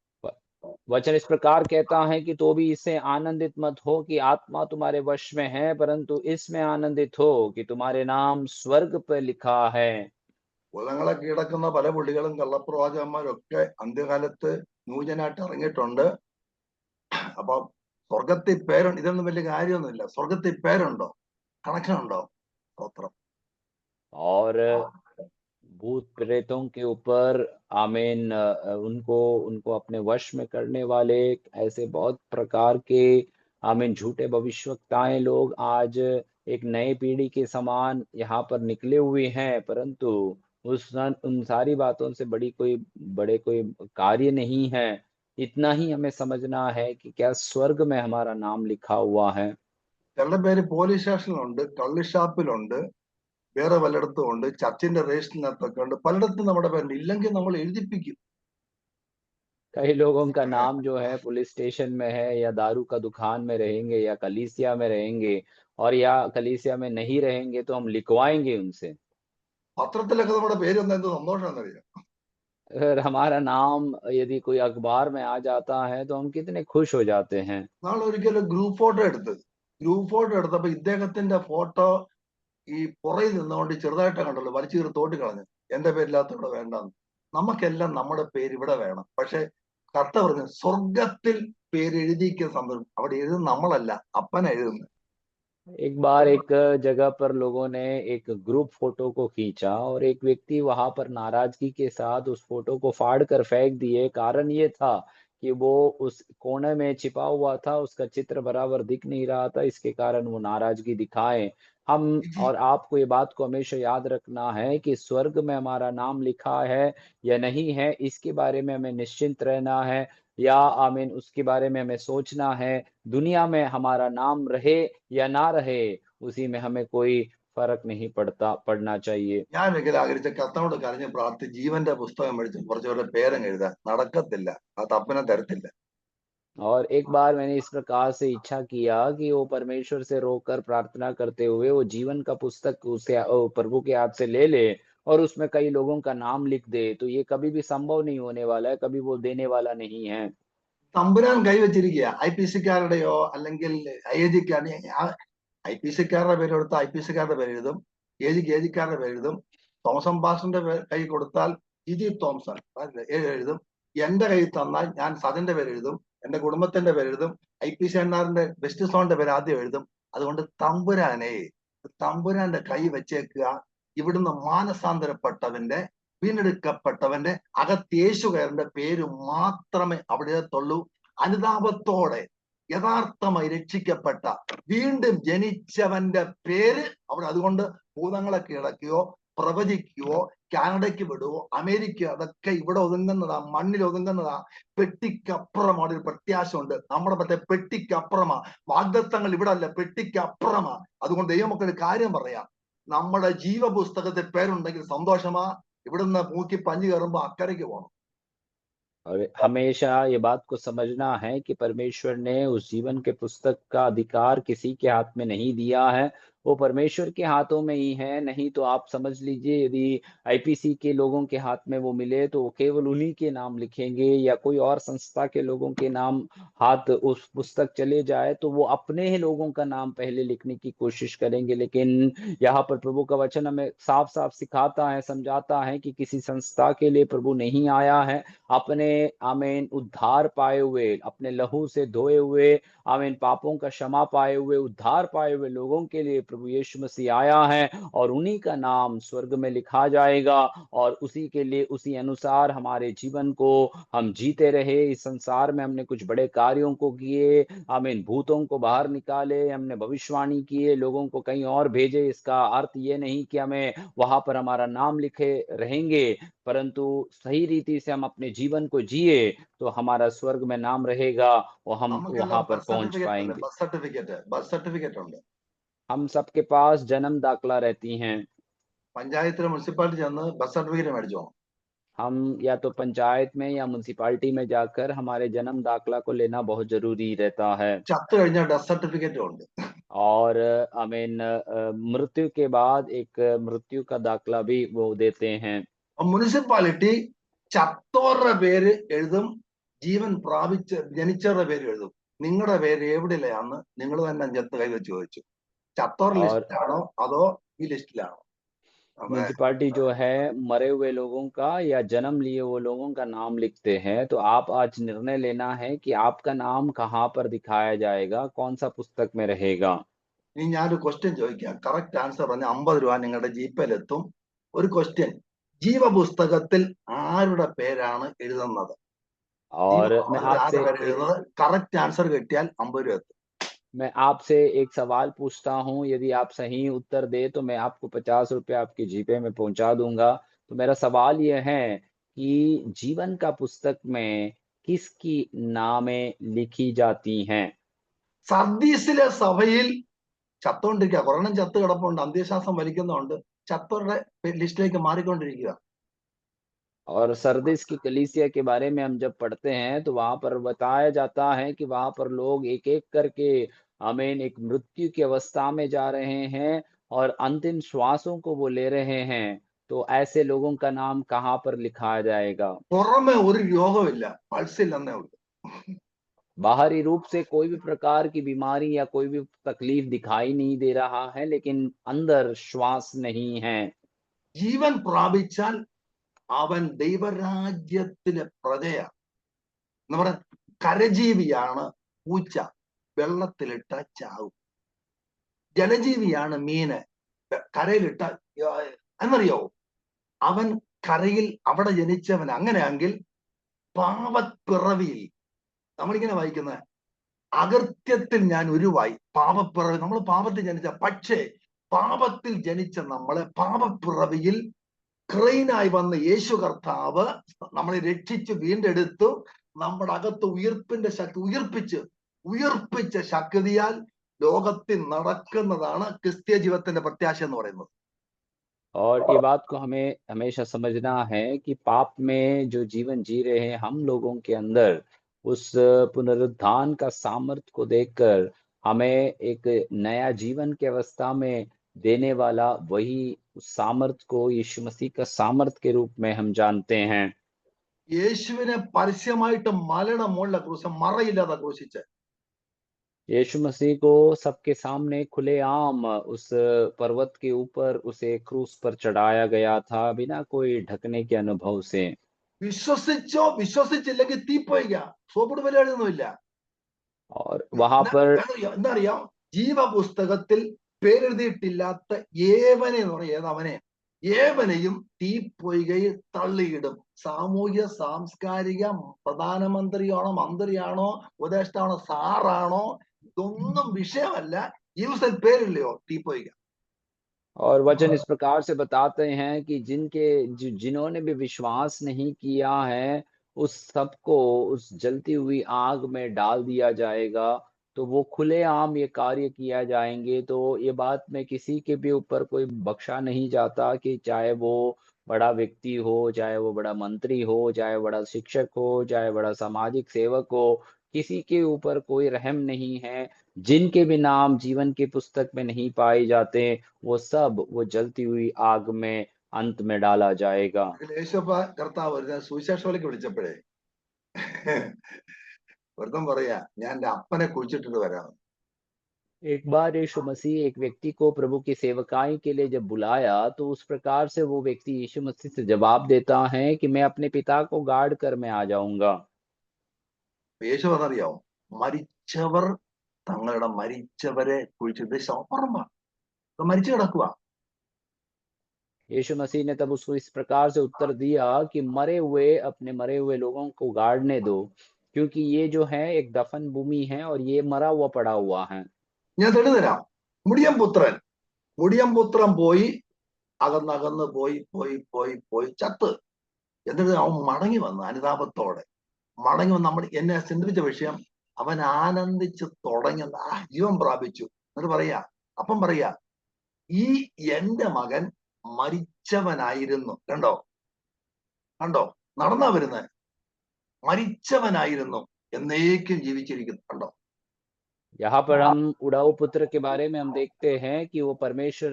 वचन इस प्रकार कहता है कि तो भी इससे आनंदित मत हो कि आत्मा तुम्हारे वश में है, परंतु इसमें आनंदित हो कि तुम्हारे नाम स्वर्ग पर लिखा है। ഭൂതങ്ങളെ കീഴടക്കുന്ന പല പുള്ളികളും കള്ളപ്രവാചകന്മാരൊക്കെ അന്ത്യകാലത്ത് നൂജനായിട്ട് ഇറങ്ങിയിട്ടുണ്ട്. അപ്പൊ സ്വർഗത്തിൽ പേരുണ്ട്. ഇതൊന്നും വലിയ കാര്യമൊന്നുമില്ല. സ്വർഗത്തിൽ പേരുണ്ടോ? കണക്ഷൻ ഉണ്ടോ? സ്തോത്രം. और भूत प्रेतों के ऊपर आमीन, उनको उनको अपने वश में करने वाले ऐसे बहुत प्रकार के आमीन झूठे भविष्यवक्ताएं लोग आज एक नए पीढ़ी के समान यहाँ पर निकले हुए हैं, परंतु उन सारी बातों से बड़े कोई कार्य नहीं है। इतना ही हमें समझना है कि क्या स्वर्ग में हमारा नाम लिखा हुआ है। ചില പേര് പോലീസ് സ്റ്റേഷനിലുണ്ട്, കള്ളിഷാപ്പിലുണ്ട്, വേറെ പലയിടത്തും ഉണ്ട്, ചർച്ചിന്റെ രജിസ്റ്ററിനകത്തൊക്കെ ഉണ്ട്. പലയിടത്തും നമ്മുടെ പേരുണ്ട്. ഇല്ലെങ്കിൽ നമ്മൾ എഴുതിപ്പിക്കും. कई लोगों का नाम जो है पुलिस स्टेशन में है, या दारू का दुकान में रहेंगे, या कलीसिया में रहेंगे, और या कलीसिया में नहीं रहेंगे तो हम लिखवाएंगे उनसे। പത്രത്തിലൊക്കെ നമ്മുടെ പേര് വന്ന എന്ത് സന്തോഷമാണെന്നറിയാം. अगर हमारा नाम यदि कोई अखबार में आ जाता है तो हम कितने खुश हो जाते हैं। നാളെ ഒരിക്കലും ഗ്രൂപ്പ് ഫോട്ടോ എടുത്തപ്പോ ഇദ്ദേഹത്തിന്റെ ഫോട്ടോ ഈ പുറയിൽ നിന്നുകൊണ്ട് ചെറുതായിട്ട് കണ്ടല്ലോ, വലിച്ചു കീറി തോട്ടി കളഞ്ഞു. എന്റെ പേരില്ലാത്ത ഇവിടെ വേണ്ടെന്ന്. നമുക്കെല്ലാം നമ്മുടെ പേര് ഇവിടെ വേണം. പക്ഷെ കർത്ത പറഞ്ഞു സ്വർഗത്തിൽ പേര് എഴുതിയിരിക്കുന്ന സന്തോഷം. അവിടെ എഴുതുന്ന നമ്മളല്ല, അപ്പന എഴുതുന്നത്. एक बार एक जगह पर लोगों ने एक ग्रुप फोटो को खींचा और एक व्यक्ति वहां पर नाराजगी के साथ उस फोटो को फाड़ कर फेंक दिए। कारण ये था कि वो उस कोने में छिपा हुआ था, उसका चित्र बराबर दिख नहीं रहा था, इसके कारण वो नाराजगी दिखाए। हम और आपको ये बात को हमेशा याद रखना है कि स्वर्ग में हमारा नाम लिखा है या नहीं है, इसके बारे में हमें निश्चिंत रहना है, या आमीन उसके बारे में हमें सोचना है। दुनिया में हमारा नाम रहे या ना रहे, उसी में हमें कोई फर्क नहीं पड़ना चाहिए। ഞാൻ ഒരിക്കലും ആഗ്രഹിച്ച കർത്താവോട് കരഞ്ഞ് പ്രാർത്ഥി ജീവന്റെ പുസ്തകം മേടിച്ച് കുറച്ചുപേരുടെ പേരങ്ങ് എഴുതാൻ. നടക്കത്തില്ല, അത് അപ്പനെ തരത്തില്ല. और एक बार मैंने इस प्रकार से इच्छा किया कि वो परमेश्वर से रोकर प्रार्थना करते हुए वो जीवन का पुस्तक उसे प्रभु के हाथ से ले ले और उसमें कई लोगों का नाम लिख दे, तो ये कभी भी संभव नहीं होने वाला है, कभी वो देने वाला नहीं है। തമ്പുരാൻ കൈവച്ചിരിക്കുക. IPC-കാരുടെയോ അല്ലെങ്കിൽ IAG-ക്കാരുടെ IPC-കാരുടെ പേര് കൊടുത്താൽ IPC-കാരുടെ പേര് എഴുതും, AG-കാരുടെ പേര് എഴുതും. തോമസൻ പാസ്റ്ററിന്റെ കൈ കൊടുത്താൽ ജിജി തോംസൺ എഴുതും. എന്റെ കൈ തന്നാൽ ഞാൻ സജന്റെ പേര് എഴുതും, എന്റെ കുടുംബത്തിന്റെ പേര് എഴുതും, IPC അണ്ണാറിന്റെ ബെസ്റ്റ് സോണിന്റെ പേര് ആദ്യം എഴുതും. അതുകൊണ്ട് തമ്പുരാന്റെ കൈ വെച്ചേക്കുക. ഇവിടുന്ന് മാനസാന്തരപ്പെട്ടവന്റെ, വീണ്ടെടുക്കപ്പെട്ടവന്റെ അകത്ത് യേശുകാരന്റെ പേര് മാത്രമേ അവിടെ തൊള്ളൂ. അനുതാപത്തോടെ യഥാർത്ഥമായി രക്ഷിക്കപ്പെട്ട വീണ്ടും ജനിച്ചവന്റെ പേര് അവിടെ. അതുകൊണ്ട് ഭൂതങ്ങളെ കീഴടക്കുകയോ പ്രവചിക്കുകയോ കാനഡയ്ക്ക് വിടുവോ അമേരിക്ക, അതൊക്കെ ഇവിടെ ഒതുങ്ങുന്നതാ, മണ്ണിൽ ഒതുങ്ങുന്നതാ. പെട്ടിക്കപ്പുറമാണ് ഒരു പ്രത്യാശ ഉണ്ട്. നമ്മുടെ മറ്റേ പെട്ടിക്കപ്പുറമാ. വാഗ്ദത്തങ്ങൾ ഇവിടെ അല്ല, പെട്ടിക്കപ്പുറമാ. അതുകൊണ്ട് ദൈവമക്കളൊരു കാര്യം പറയാം, നമ്മുടെ ജീവപുസ്തകത്തിൽ പേരുണ്ടെങ്കിൽ സന്തോഷമാ. ഇവിടുന്ന് മൂക്കി പഞ്ഞു കയറുമ്പോ അക്കരയ്ക്ക് പോകണം. और हमेशा ये बात को समझना है कि परमेश्वर ने उस जीवन के पुस्तक का अधिकार किसी के हाथ में नहीं दिया है, वो परमेश्वर के हाथों में ही है। नहीं तो आप समझ लीजिए, यदि आईपीसी के लोगों के हाथ में वो मिले तो वो केवल उन्हीं के नाम लिखेंगे, या कोई और संस्था के लोगों के नाम हाथ उस पुस्तक चले जाए तो वो अपने ही लोगों का नाम पहले लिखने की कोशिश करेंगे। लेकिन यहाँ पर प्रभु का वचन हमें साफ साफ सिखाता है, समझाता है कि किसी संस्था के लिए प्रभु नहीं आया है। अपने आमीन उद्धार पाए हुए, अपने लहू से धोए हुए, आमीन पापों का क्षमा पाए हुए, उद्धार पाए हुए लोगों के लिए प्रभु यीशु मसीह आया है, और उन्हीं का नाम स्वर्ग में लिखा जाएगा। और उसी के लिए, उसी अनुसार हमारे जीवन को हम जीते रहे। इस संसार में हमने कुछ बड़े कार्यों को किए, आमीन भूतों को बाहर निकाले, हमने भविष्यवाणी किए, लोगों को कहीं और भेजे। इसका अर्थ ये नहीं कि हमें वहां पर हमारा नाम लिखे रहेंगे, परंतु सही रीति से हम अपने जीवन को जिए तो हमारा स्वर्ग में नाम रहेगा और हम നമുക്കെല്ലാം वहां पर ബർത്ത് पहुंच സർട്ടിഫിക്കറ്റ് അല്ലേ? पाएंगे। ബർത്ത് സർട്ടിഫിക്കറ്റ് ഉണ്ട്. हम सबके पास जन्म दाखला रहती हैं। പഞ്ചായത്തിലെ മുനിസിപ്പാലിറ്റി ചെന്ന് ബർത്ത് സർട്ടിഫിക്കറ്റ് മേടിച്ചോ? हम या तो पंचायत में या म्युनिसिपालिटी में जाकर हमारे जन्म दाखला को लेना बहुत जरूरी रहता है। ചത്തു കഴിഞ്ഞാൽ ഡെത്ത് സർട്ടിഫിക്കറ്റും ഉണ്ട്. और आई मीन मृत्यु के बाद एक मृत्यु का दाखला भी वो देते हैं। മുനിസിപ്പാലിറ്റി ചത്തോരുടെ പേര് എഴുതും, ജീവൻ പ്രാപിച്ച് ജനിച്ചവരുടെ പേര് എഴുതും. നിങ്ങളുടെ പേര് എവിടെയാന്ന് നിങ്ങൾ തന്നെ ചെത്ത് കൈവച്ച് ചോദിച്ചു. ചത്തോർ और ലിസ്റ്റിലാണോ അതോ ഈ ലിസ്റ്റിലാണോ? म्युनिसिपालिटी जो है मरे हुए लोगों का या जन्म लिए हुए लोगों का नाम लिखते हैं। तो आप आज निर्णय लेना है कि आपका नाम कहाँ पर दिखाया जाएगा, कौन सा पुस्तक में रहेगा। ഇനി ഞാനൊരു ക്വസ്റ്റ്യൻ ചോദിക്കാം. കറക്റ്റ് ആൻസർ പറഞ്ഞ 50 രൂപ നിങ്ങളുടെ ജിപേയിലെത്തും. ഒരു ക്വസ്റ്റ്യൻ, ജീവപുസ്തകത്തിൽ ആരുടെ പേരാണ് എഴുതുന്നത്? और मैं ജീവപുസ്തകത്തിൽ आपसे ആരുടെ പേര് എഴുതുന്നത്? കറക്റ്റ് ആൻസർ കിട്ടിയാൽ 50 രൂപ എത്തും. मैं आपसे एक सवाल पूछता हूँ, यदि आप सही उत्तर दे तो मैं आपको 50 रुपये आपके जीपे में पहुंचा दूंगा। तो मेरा सवाल यह है कि जीवन का पुस्तक में किसकी नामें लिखी जाती हैं। സർദീസിലെ സഭയിൽ ചത്തോണ്ടിരിക്കുക, കുറെണ്ണം ചത്ത് കിടപ്പുണ്ട്, അന്ത്യശ്വാസം വലിക്കുന്നുണ്ട്, ചത്തോരുടെ ലിസ്റ്റിലേക്ക് മാറിക്കൊണ്ടിരിക്കുക. और सरदिस की कलीसिया के बारे में हम जब पढ़ते हैं तो वहां पर बताया जाता है कि वहां पर लोग एक एक करके आमीन एक मृत्यु की अवस्था में जा रहे हैं और अंतिम श्वासों को वो ले रहे हैं। तो ऐसे लोगों का नाम कहाँ पर लिखा जाएगा। പുറമെ ഒരു രോഗമില്ല, പൾസ് ഇല്ലെന്നേ ഉള്ളൂ. बाहरी रूप से कोई भी प्रकार की बीमारी या कोई भी तकलीफ दिखाई नहीं दे रहा है, लेकिन अंदर श्वास नहीं है। ജീവൻ പ്രാപിച്ചാൽ അവൻ ദൈവരാജ്യത്തിലെ പ്രജയാ. നമ്മുടെ കരജീവിയാണ് പൂച്ച, വെള്ളത്തിലിട്ട ചാവും. ജലജീവിയാണ് മീന്, കരയിലിട്ട എന്നറിയാവോ? അവൻ കരയിൽ അവിടെ ജനിച്ചവൻ. അങ്ങനെയെങ്കിൽ പാപപ്പിറവിയിൽ നമ്മളിങ്ങനെ വായിക്കുന്നത്, അകൃത്യത്തിൽ ഞാൻ ഉരുവായി പാപപ്പിറവി. നമ്മൾ പാപത്തിൽ ജനിച്ച, പക്ഷേ പാപത്തിൽ ജനിച്ച നമ്മളെ പാപപ്പിറവിയിൽ ക്രൈനായി വന്ന യേശു കർത്താവ് നമ്മളെ രക്ഷിച്ച് വീണ്ടെടുത്തു. നമ്മുടെ അകത്ത് ഉയർപ്പിന്റെ ശക്തി ഉയർപ്പിച്ച ശക്തിയാൽ ലോകത്തിൽ നടക്കുന്നതാണ് ക്രിസ്തീയ ജീവിതത്തിന്റെ പ്രത്യാശ എന്ന് പറയുന്നത്. और ये बात को हमें हमेशा समझना है कि पाप में जो जीवन जी रहे हैं हम लोगों के अंदर, उस पुनरुत्थान का सामर्थ्य को देखकर हमें एक नया जीवन की अवस्था में देने वाला वही उस सामर्थ्य को यीशु मसीह का सामर्थ्य के रूप में हम जानते हैं। യേശുവിനെ പരസ്യമായിട്ട് മലയുടെ മുകളിലെ ക്രൂശ, മറയില്ലാതെ ക്രൂശിച്ച്. यीशु मसीह को सबके सामने खुलेआम उस पर्वत के ऊपर उसे क्रूस पर चढ़ाया गया था, बिना कोई ढकने के अनुभव से। വിശ്വസിച്ചോ വിശ്വസിച്ചില്ലെങ്കിൽ തീപ്പൊയ്ക്ക, സോപ്പിട് വിലയൊന്നുമില്ല. और वहां पर എന്താ അറിയാം? ജീവപുസ്തകത്തിൽ പേരെഴുതിയിട്ടില്ലാത്ത ഏവനെ എന്ന് പറയും, ഏതവനെ, ഏവനെയും തീപ്പൊയ്കയിൽ തള്ളിയിടും. സാമൂഹ്യ സാംസ്കാരിക പ്രധാനമന്ത്രിയാണോ, മന്ത്രിയാണോ, ഉപദേഷ്ടാണോ, സാറാണോ, ഇതൊന്നും വിഷയമല്ല. ജീവിതത്തിൽ പേരില്ലയോ, തീപ്പൊയ്ക. और वचन इस प्रकार से बताते हैं कि जिन्होंने भी विश्वास नहीं किया है, उस सबको उस जलती हुई आग में डाल दिया जाएगा। तो वो खुलेआम ये कार्य किया जाएंगे। तो ये बात में किसी के भी ऊपर कोई बख्शा नहीं जाता कि चाहे वो बड़ा व्यक्ति हो, चाहे वो बड़ा मंत्री हो, चाहे बड़ा शिक्षक हो, चाहे बड़ा सामाजिक सेवक हो, किसी के ऊपर कोई रहम नहीं है। जिनके भी नाम जीवन की पुस्तक में नहीं पाए जाते, वो जलती हुई आग में अंत में डाला जाएगा। യേശുപ്പ കർത്താവ് ഒരു സുവിശേഷത്തിലേക്ക് വിളിച്ചപ്പോഴേ വെറുതെ പറയാ ഞാൻ എന്റെ അപ്പനെ കുഴിച്ചിട്ടിട്ട് വരാം. एक बार यीशु मसीह एक व्यक्ति को प्रभु की सेवकाई के लिए जब बुलाया, तो उस प्रकार से वो व्यक्ति यीशु मसीह से जवाब देता है कि मैं अपने पिता को गाड़ कर मैं आ जाऊंगा। യേശു എന്നറിയാവോ, മരിച്ചവർ തങ്ങളുടെ മരിച്ചവരെ കുഴിച്ചിട്ട് ശവപ്പറമ്പ മരിച്ചു കിടക്കുക. यीशु मसीह ने तब उसको इस प्रकार से उत्तर दिया कि मरे हुए अपने मरे हुए लोगों को गाड़ने दो, क्योंकि ये जो है एक दफन भूमि है और ये मरा हुआ पड़ा हुआ है। ഞാൻ തെളിതരാം. മുടിയം പുത്രൻ പോയി അകന്നകന്ന് പോയി പോയി പോയി പോയി ചത്ത്. എന്നിട്ട് അവൻ മടങ്ങി വന്ന് അനുതാപത്തോടെ മടങ്ങി വന്ന് നമ്മൾ എന്നെ ചിന്തിപ്പിച്ച വിഷയം, അവൻ ആനന്ദിച്ച് തുടങ്ങി ജീവൻ പ്രാപിച്ചു. എന്നിട്ട് അപ്പം പറയാ ഈ എന്റെ മകൻ മരിച്ചവനായിരുന്നു. കണ്ടോ നടന്നാ വരുന്നത്, മരിച്ചവനായിരുന്നു എന്നേക്കും ജീവിച്ചിരിക്കുന്നു. കണ്ടോ? यहाँ पर हम उड़ाऊ पुत्र के बारे में हम देखते हैं कि वो परमेश्वर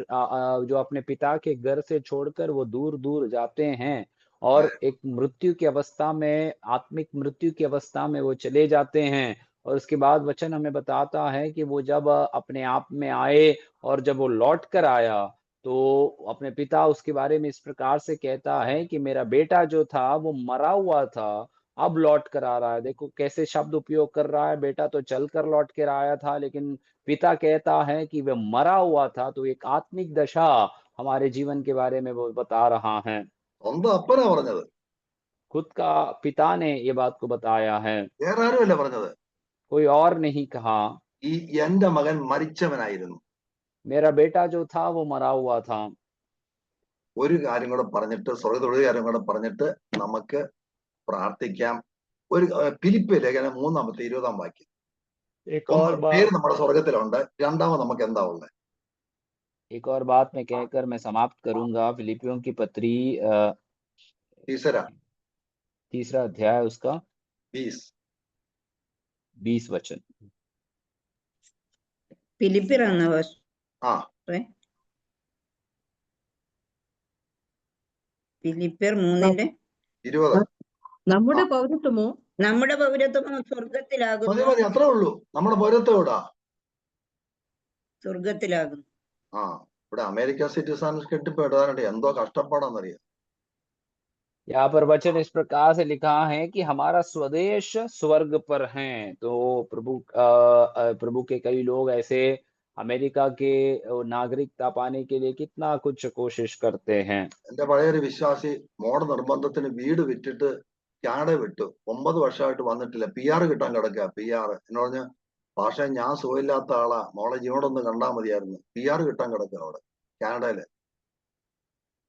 जो अपने पिता के घर से छोड़कर वो दूर दूर जाते हैं और एक मृत्यु की अवस्था में, आत्मिक मृत्यु की अवस्था में वो चले जाते हैं। और उसके बाद वचन हमें बताता है कि वो जब अपने आप में आए और जब वो लौट कर आया, तो अपने पिता उसके बारे में इस प्रकार से कहता है कि मेरा बेटा जो था वो मरा हुआ था, अब लौट कर आ रहा है। देखो कैसे शब्द उपयोग कर रहा है, बेटा तो चल कर लौट कर आया था, लेकिन पिता कहता है कि वह मरा हुआ था। तो एक आत्मिक दशा हमारे जीवन के बारे में वो बता रहा है। സ്വന്തം അപ്പനാ പറഞ്ഞത്, खुद का पिता ने ये बात को बताया है, വേറെ ആരുമല്ല പറഞ്ഞത്. कोई और नहीं कहा। ഈ എന്റെ മകൻ മരിച്ചവനായിരുന്നു. मेरा बेटा जो था वो मरा हुआ था। ഒരു കാര്യം കൂടെ പറഞ്ഞിട്ട്, സ്വർഗത്തോട് കാര്യം കൂടെ പറഞ്ഞിട്ട് നമുക്ക് പ്രാർത്ഥിക്കാം. ഒരു ഫിലിപ്പ് ലേഖനം 3:20 വാക്യം. एक और പേര് बात നമ്മുടെ സ്വർഗത്തിലുണ്ട്. രണ്ടാമത് നമുക്ക് എന്താ ഉള്ളത്? एक और बात मैं कहकर मैं समाप्त करूंगा। फिलिपियों की पत्री तीसरा 3 अध्याय उसका 20. 20 वचन। ഫിലിപ്പിയറാണ് ആ ഫിലിപ്പിയർ 3:20. 20. നമ്മുടെ പൗരത്വമോ നമ്മുടെ പൗരത്വമോ മതി സ്വർഗത്തിലാകുന്നു. മതി, അത്രേ ഉള്ളൂ. നമ്മുടെ പൗരത്വം എവിടാ? സ്വർഗത്തിലാകുന്നു. ആ ഇവിടെ അമേരിക്ക സിറ്റിസൺഷിപ്പ് ഇടാനായിട്ട് എന്തോ കഷ്ടപ്പാടാന്നറിയാം. यहाँ पर वचन इस प्रकार से लिखा है कि हमारा स्वदेश स्वर्ग पर है। तो प्रभु के कई लोग ऐसे अमेरिका के नागरिकता पाने के लिए कितना कुछ कोशिश करते हैं। എന്റെ പഴയൊരു വിശ്വാസി മോടെ നിർബന്ധത്തിന് വീട് വിറ്റിട്ട് കാനഡ വിട്ടു. 9 വർഷമായിട്ട് വന്നിട്ടില്ല. PR കിട്ടാൻ കിടക്കുക. PR എന്ന് പറഞ്ഞ ഭാഷ, ഞാൻ സുഖമില്ലാത്ത ആളാ, മോളെ ജീവനൊന്ന് കണ്ടാ മതിയായിരുന്നു. PR കിട്ടാൻ കിടക്കുക അവിടെ കാനഡയില്.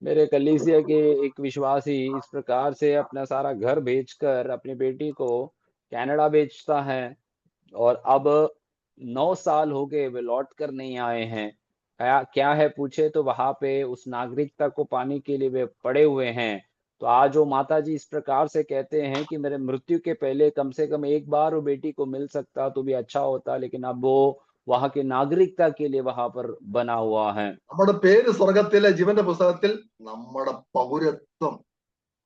मेरे कलीसिया के एक विश्वासी इस प्रकार से अपना सारा घर बेचकर अपनी बेटी को कनाडा बेचता है और अब 9 साल हो गए वे लौट कर नहीं आए हैं। क्या है पूछे तो वहां पे उस नागरिकता को पाने के लिए वे पड़े हुए हैं। तो आज वो माता जी इस प्रकार से कहते हैं कि मेरे मृत्यु के पहले कम से कम एक बार वो बेटी को मिल सकता तो भी अच्छा होता, लेकिन अब वो वहां के नागरिकता के लिए वहां पर बना हुआ है। നമ്മുടെ പേര് സ്വർഗത്തിലെ ജീവന്റെ പുസ്തകത്തിൽ, നമ്മുടെ പൗരത്വം,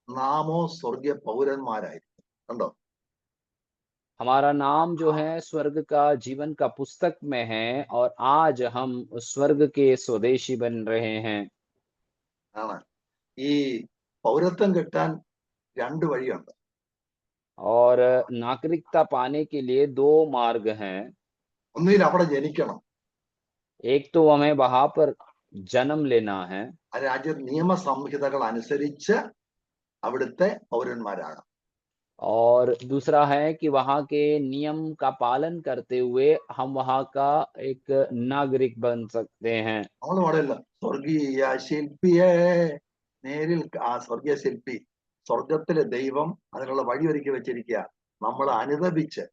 നാമോ സ്വർഗീയ പൗരന്മാരായിരിക്കും. കണ്ടോ? हमारा नाम जो है स्वर्ग का जीवन का पुस्तक में है और आज हम स्वर्ग के स्वदेशी बन रहे हैं। ആണ്. ഈ പൗരത്വം കിട്ടാൻ 2 വഴിയുണ്ട്. और नागरिकता पाने के लिए 2 मार्ग हैं। ഒന്നുകിൽ അവിടെ ജനിക്കണം, एक तो हमें वहां पर जन्म लेना है ആ രാജ്യ നിയമ സംഹിതകൾ അനുസരിച്ച് അവിടുത്തെ പൗരന്മാരാകണം. और दूसरा है कि वहां के नियम का पालन करते हुए हम वहां का एक नागरिक बन सकते हैं। നമ്മൾ പറയല്ലോ സ്വർഗീയ ശില്പിയെ നേരിൽ, ആ സ്വർഗീയ ശില്പി, സ്വർഗത്തിലെ ദൈവം അതിനുള്ള വഴി ഒരുക്കി വെച്ചിരിക്കുക. നമ്മൾ അനുദപിച്ച്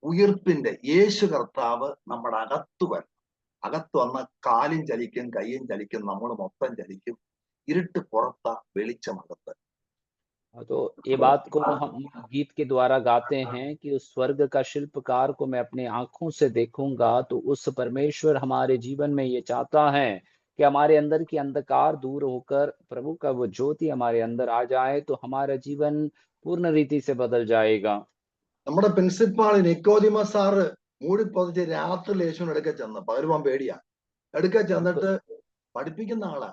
ഉയിർപ്പിന്റെ യേശു കർത്താവ് നമ്മുടെ അകത്ത് വരണം. അകത്ത് വന്ന കാലും ചലിക്കും, കൈയും ചലിക്കും, നമ്മൾ മൊത്തം ചലിക്കും. ഇരുട്ട് പുറത്ത വെളിച്ചമകത്ത്. तो ये बात को हम गीत के द्वारा गाते हैं कि उस स्वर्ग का शिल्पकार को मैं अपनी आंखों से देखूंगा, तो उस परमेश्वर हमारे जीवन में ये चाहता है कि हमारे अंदर की अंधकार दूर होकर प्रभु का वो ज्योति हमारे अंदर आ जाए, तो हमारा जीवन पूर्ण रीति से बदल जाएगा। നമ്മുടെ പ്രിൻസിപ്പാൾ നിക്കോദിമസ് സാറ് മൂടി പൊതിച്ച് രാത്രി യേശുവിന് എടുക്ക ചെന്ന്, പകൽ പോകാൻ പേടിയാ, എടുക്ക ചെന്നിട്ട് പഠിപ്പിക്കുന്ന ആളാ,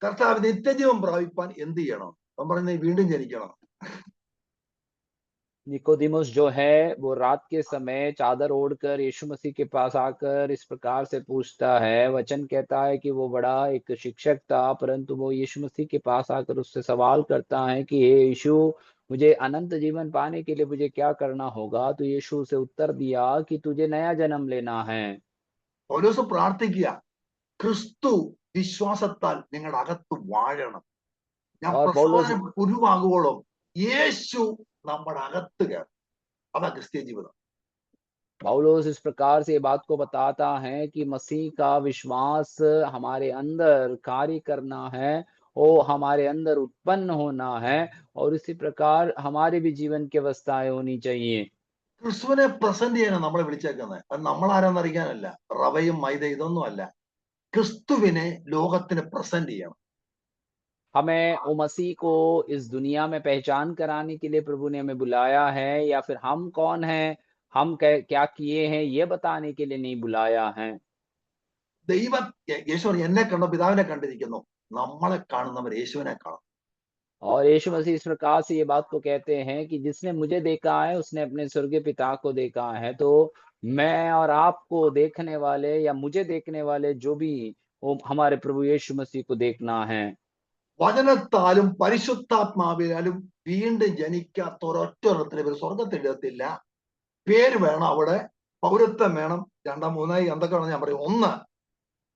കർത്താവ് നിത്യജീവൻ പ്രാപിപ്പാൻ എന്ത് ചെയ്യണം? അവൻ പറയുന്നത് വീണ്ടും ജനിക്കണം. निकोदिमुस जो है वो रात के समय चादर ओढ़कर यीशु मसीह के पास आकर इस प्रकार से पूछता है। वचन कहता है कि वो बड़ा एक शिक्षक था, परंतु वो यीशु मसीह के पास आकर उससे सवाल करता है कि हे यीशु, मुझे अनंत जीवन पाने के लिए मुझे क्या करना होगा? तो यीशु उसे उत्तर दिया कि तुझे नया जन्म लेना है। പൗലോസ് പ്രാർത്ഥിക്കുക, ക്രിസ്തു വിശ്വാസത്താൽ നിങ്ങളുടെ അകത്ത് വാഴണം. ഞാൻ और पौलुस പ്രസാദന ഉരുവാകുവോളം യേശു നമ്മുടെ അകത്ത് കയറും. അതാ ക്രിസ്തീയ ജീവിതം. पौलुस इस प्रकार से बात को बताता है कि मसीह का विश्वास हमारे अंदर कार्य करना है, वो हमारे अंदर उत्पन्न होना है, और इसी प्रकार हमारे भी जीवन की अवस्थाएं होनी चाहिए। ക്രിസ്തുവിനെ പ്രസന്റ് ചെയ്യാനാണ് നമ്മളെ വിളിച്ചേക്കുന്നത്. അത് നമ്മളാരാന്ന് അറിയാനല്ല, റവയും മൈദ ഇതൊന്നും അല്ല. ക്രിസ്തുവിനെ ലോകത്തിന് പ്രസന്റ് ചെയ്യണം. हमें वो मसीह को इस दुनिया में पहचान कराने के लिए प्रभु ने हमें बुलाया है, या फिर हम कौन हैं, हम क्या किए हैं, ये बताने के लिए नहीं बुलाया है। ദൈവ യേശു എന്നെ കണ്ടോ പിതാവിനെ കണ്ടിരിക്കുന്നു. നമ്മളെ കാണുന്നവർ യേശുവിനെ കാണും. और यीशु मसीह इस प्रकार से ये बात को कहते हैं कि जिसने मुझे देखा है उसने अपने स्वर्गीय पिता को देखा है। तो मैं और आपको देखने वाले या मुझे देखने वाले जो भी, वो हमारे प्रभु यीशु मसीह को देखना है। വചനത്താലും പരിശുദ്ധാത്മാവിനാലും വീണ്ടും ജനിക്കാത്ത ഒരൊറ്റൊരുത്തിന് പേര് സ്വർഗത്തിൽ ഇടത്തില്ല. പേര് വേണം, അവിടെ പൗരത്വം വേണം. രണ്ടാം മൂന്നായി എന്തൊക്കെയാണ് ഞാൻ പറയും. ഒന്ന്,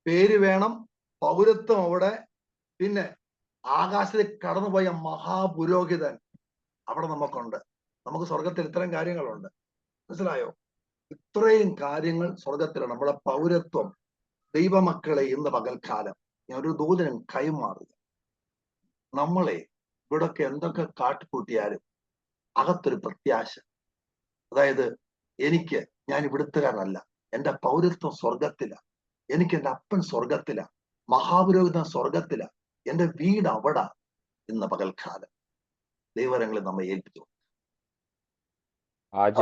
പേര് വേണം, പൗരത്വം അവിടെ, പിന്നെ ആകാശത്തിൽ കടന്നുപോയ മഹാപുരോഹിതൻ അവിടെ നമുക്കുണ്ട്. നമുക്ക് സ്വർഗത്തിൽ ഇത്തരം കാര്യങ്ങളുണ്ട്. മനസ്സിലായോ? ഇത്രയും കാര്യങ്ങൾ സ്വർഗത്തിലാണ്. നമ്മുടെ പൗരത്വം ദൈവമക്കളെ ഇന്ന് പകൽക്കാലം ഞാൻ ഒരു ദൂതനും കൈമാറുക. നമ്മളെ ഇവിടൊക്കെ എന്തൊക്കെ കാട്ടിക്കൂട്ടിയാലും അകത്തൊരു പ്രത്യാശ, അതായത് ഞാൻ ഇവിടുത്തുകാരനല്ല, എന്റെ പൗരത്വം സ്വർഗത്തില, എനിക്ക് എന്റെ അപ്പൻ സ്വർഗത്തില, മഹാപുരോഹിതൻ സ്വർഗത്തില, എന്റെ വീട് അവിടെ. ഇന്ന് പകൽക്കാലം ദൈവരങ്ങളെ നമ്മെ ഏൽപ്പിച്ചു. आज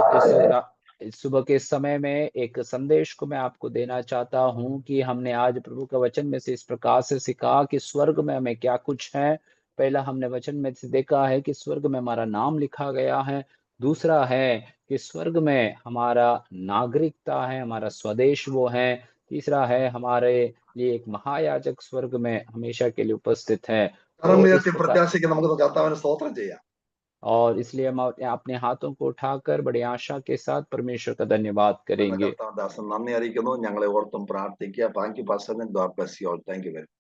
इस सुबह के समय में एक संदेश को मैं आपको देना चाहता हूं कि हमने आज प्रभु का वचन में से इस प्रकार से सीखा कि स्वर्ग में हमें क्या कुछ है। पहला हमने वचन में से देखा है कि स्वर्ग में हमारा नाम लिखा गया है। दूसरा है कि स्वर्ग में हमारा नागरिकता है, हमारा स्वदेश वो है। तीसरा है हमारे लिए एक महायाजक स्वर्ग में हमेशा के लिए उपस्थित है। तो इस प्रकार പ്രത്യാശയ്ക്ക് നമുക്ക് കർത്താവിന് സ്തോത്രം ചെയ്യാം. और इसलिए हम अपने हाथों को उठाकर बड़ी आशा के साथ परमेश्वर का धन्यवाद करेंगे। കർത്താവ് ദാസൻ നന്ദി അറിയിക്കുന്നു. ഞങ്ങളെ ഓർത്തും പ്രാർത്ഥിക്കുക. Thank you pastor. God bless you all. Thank you very much.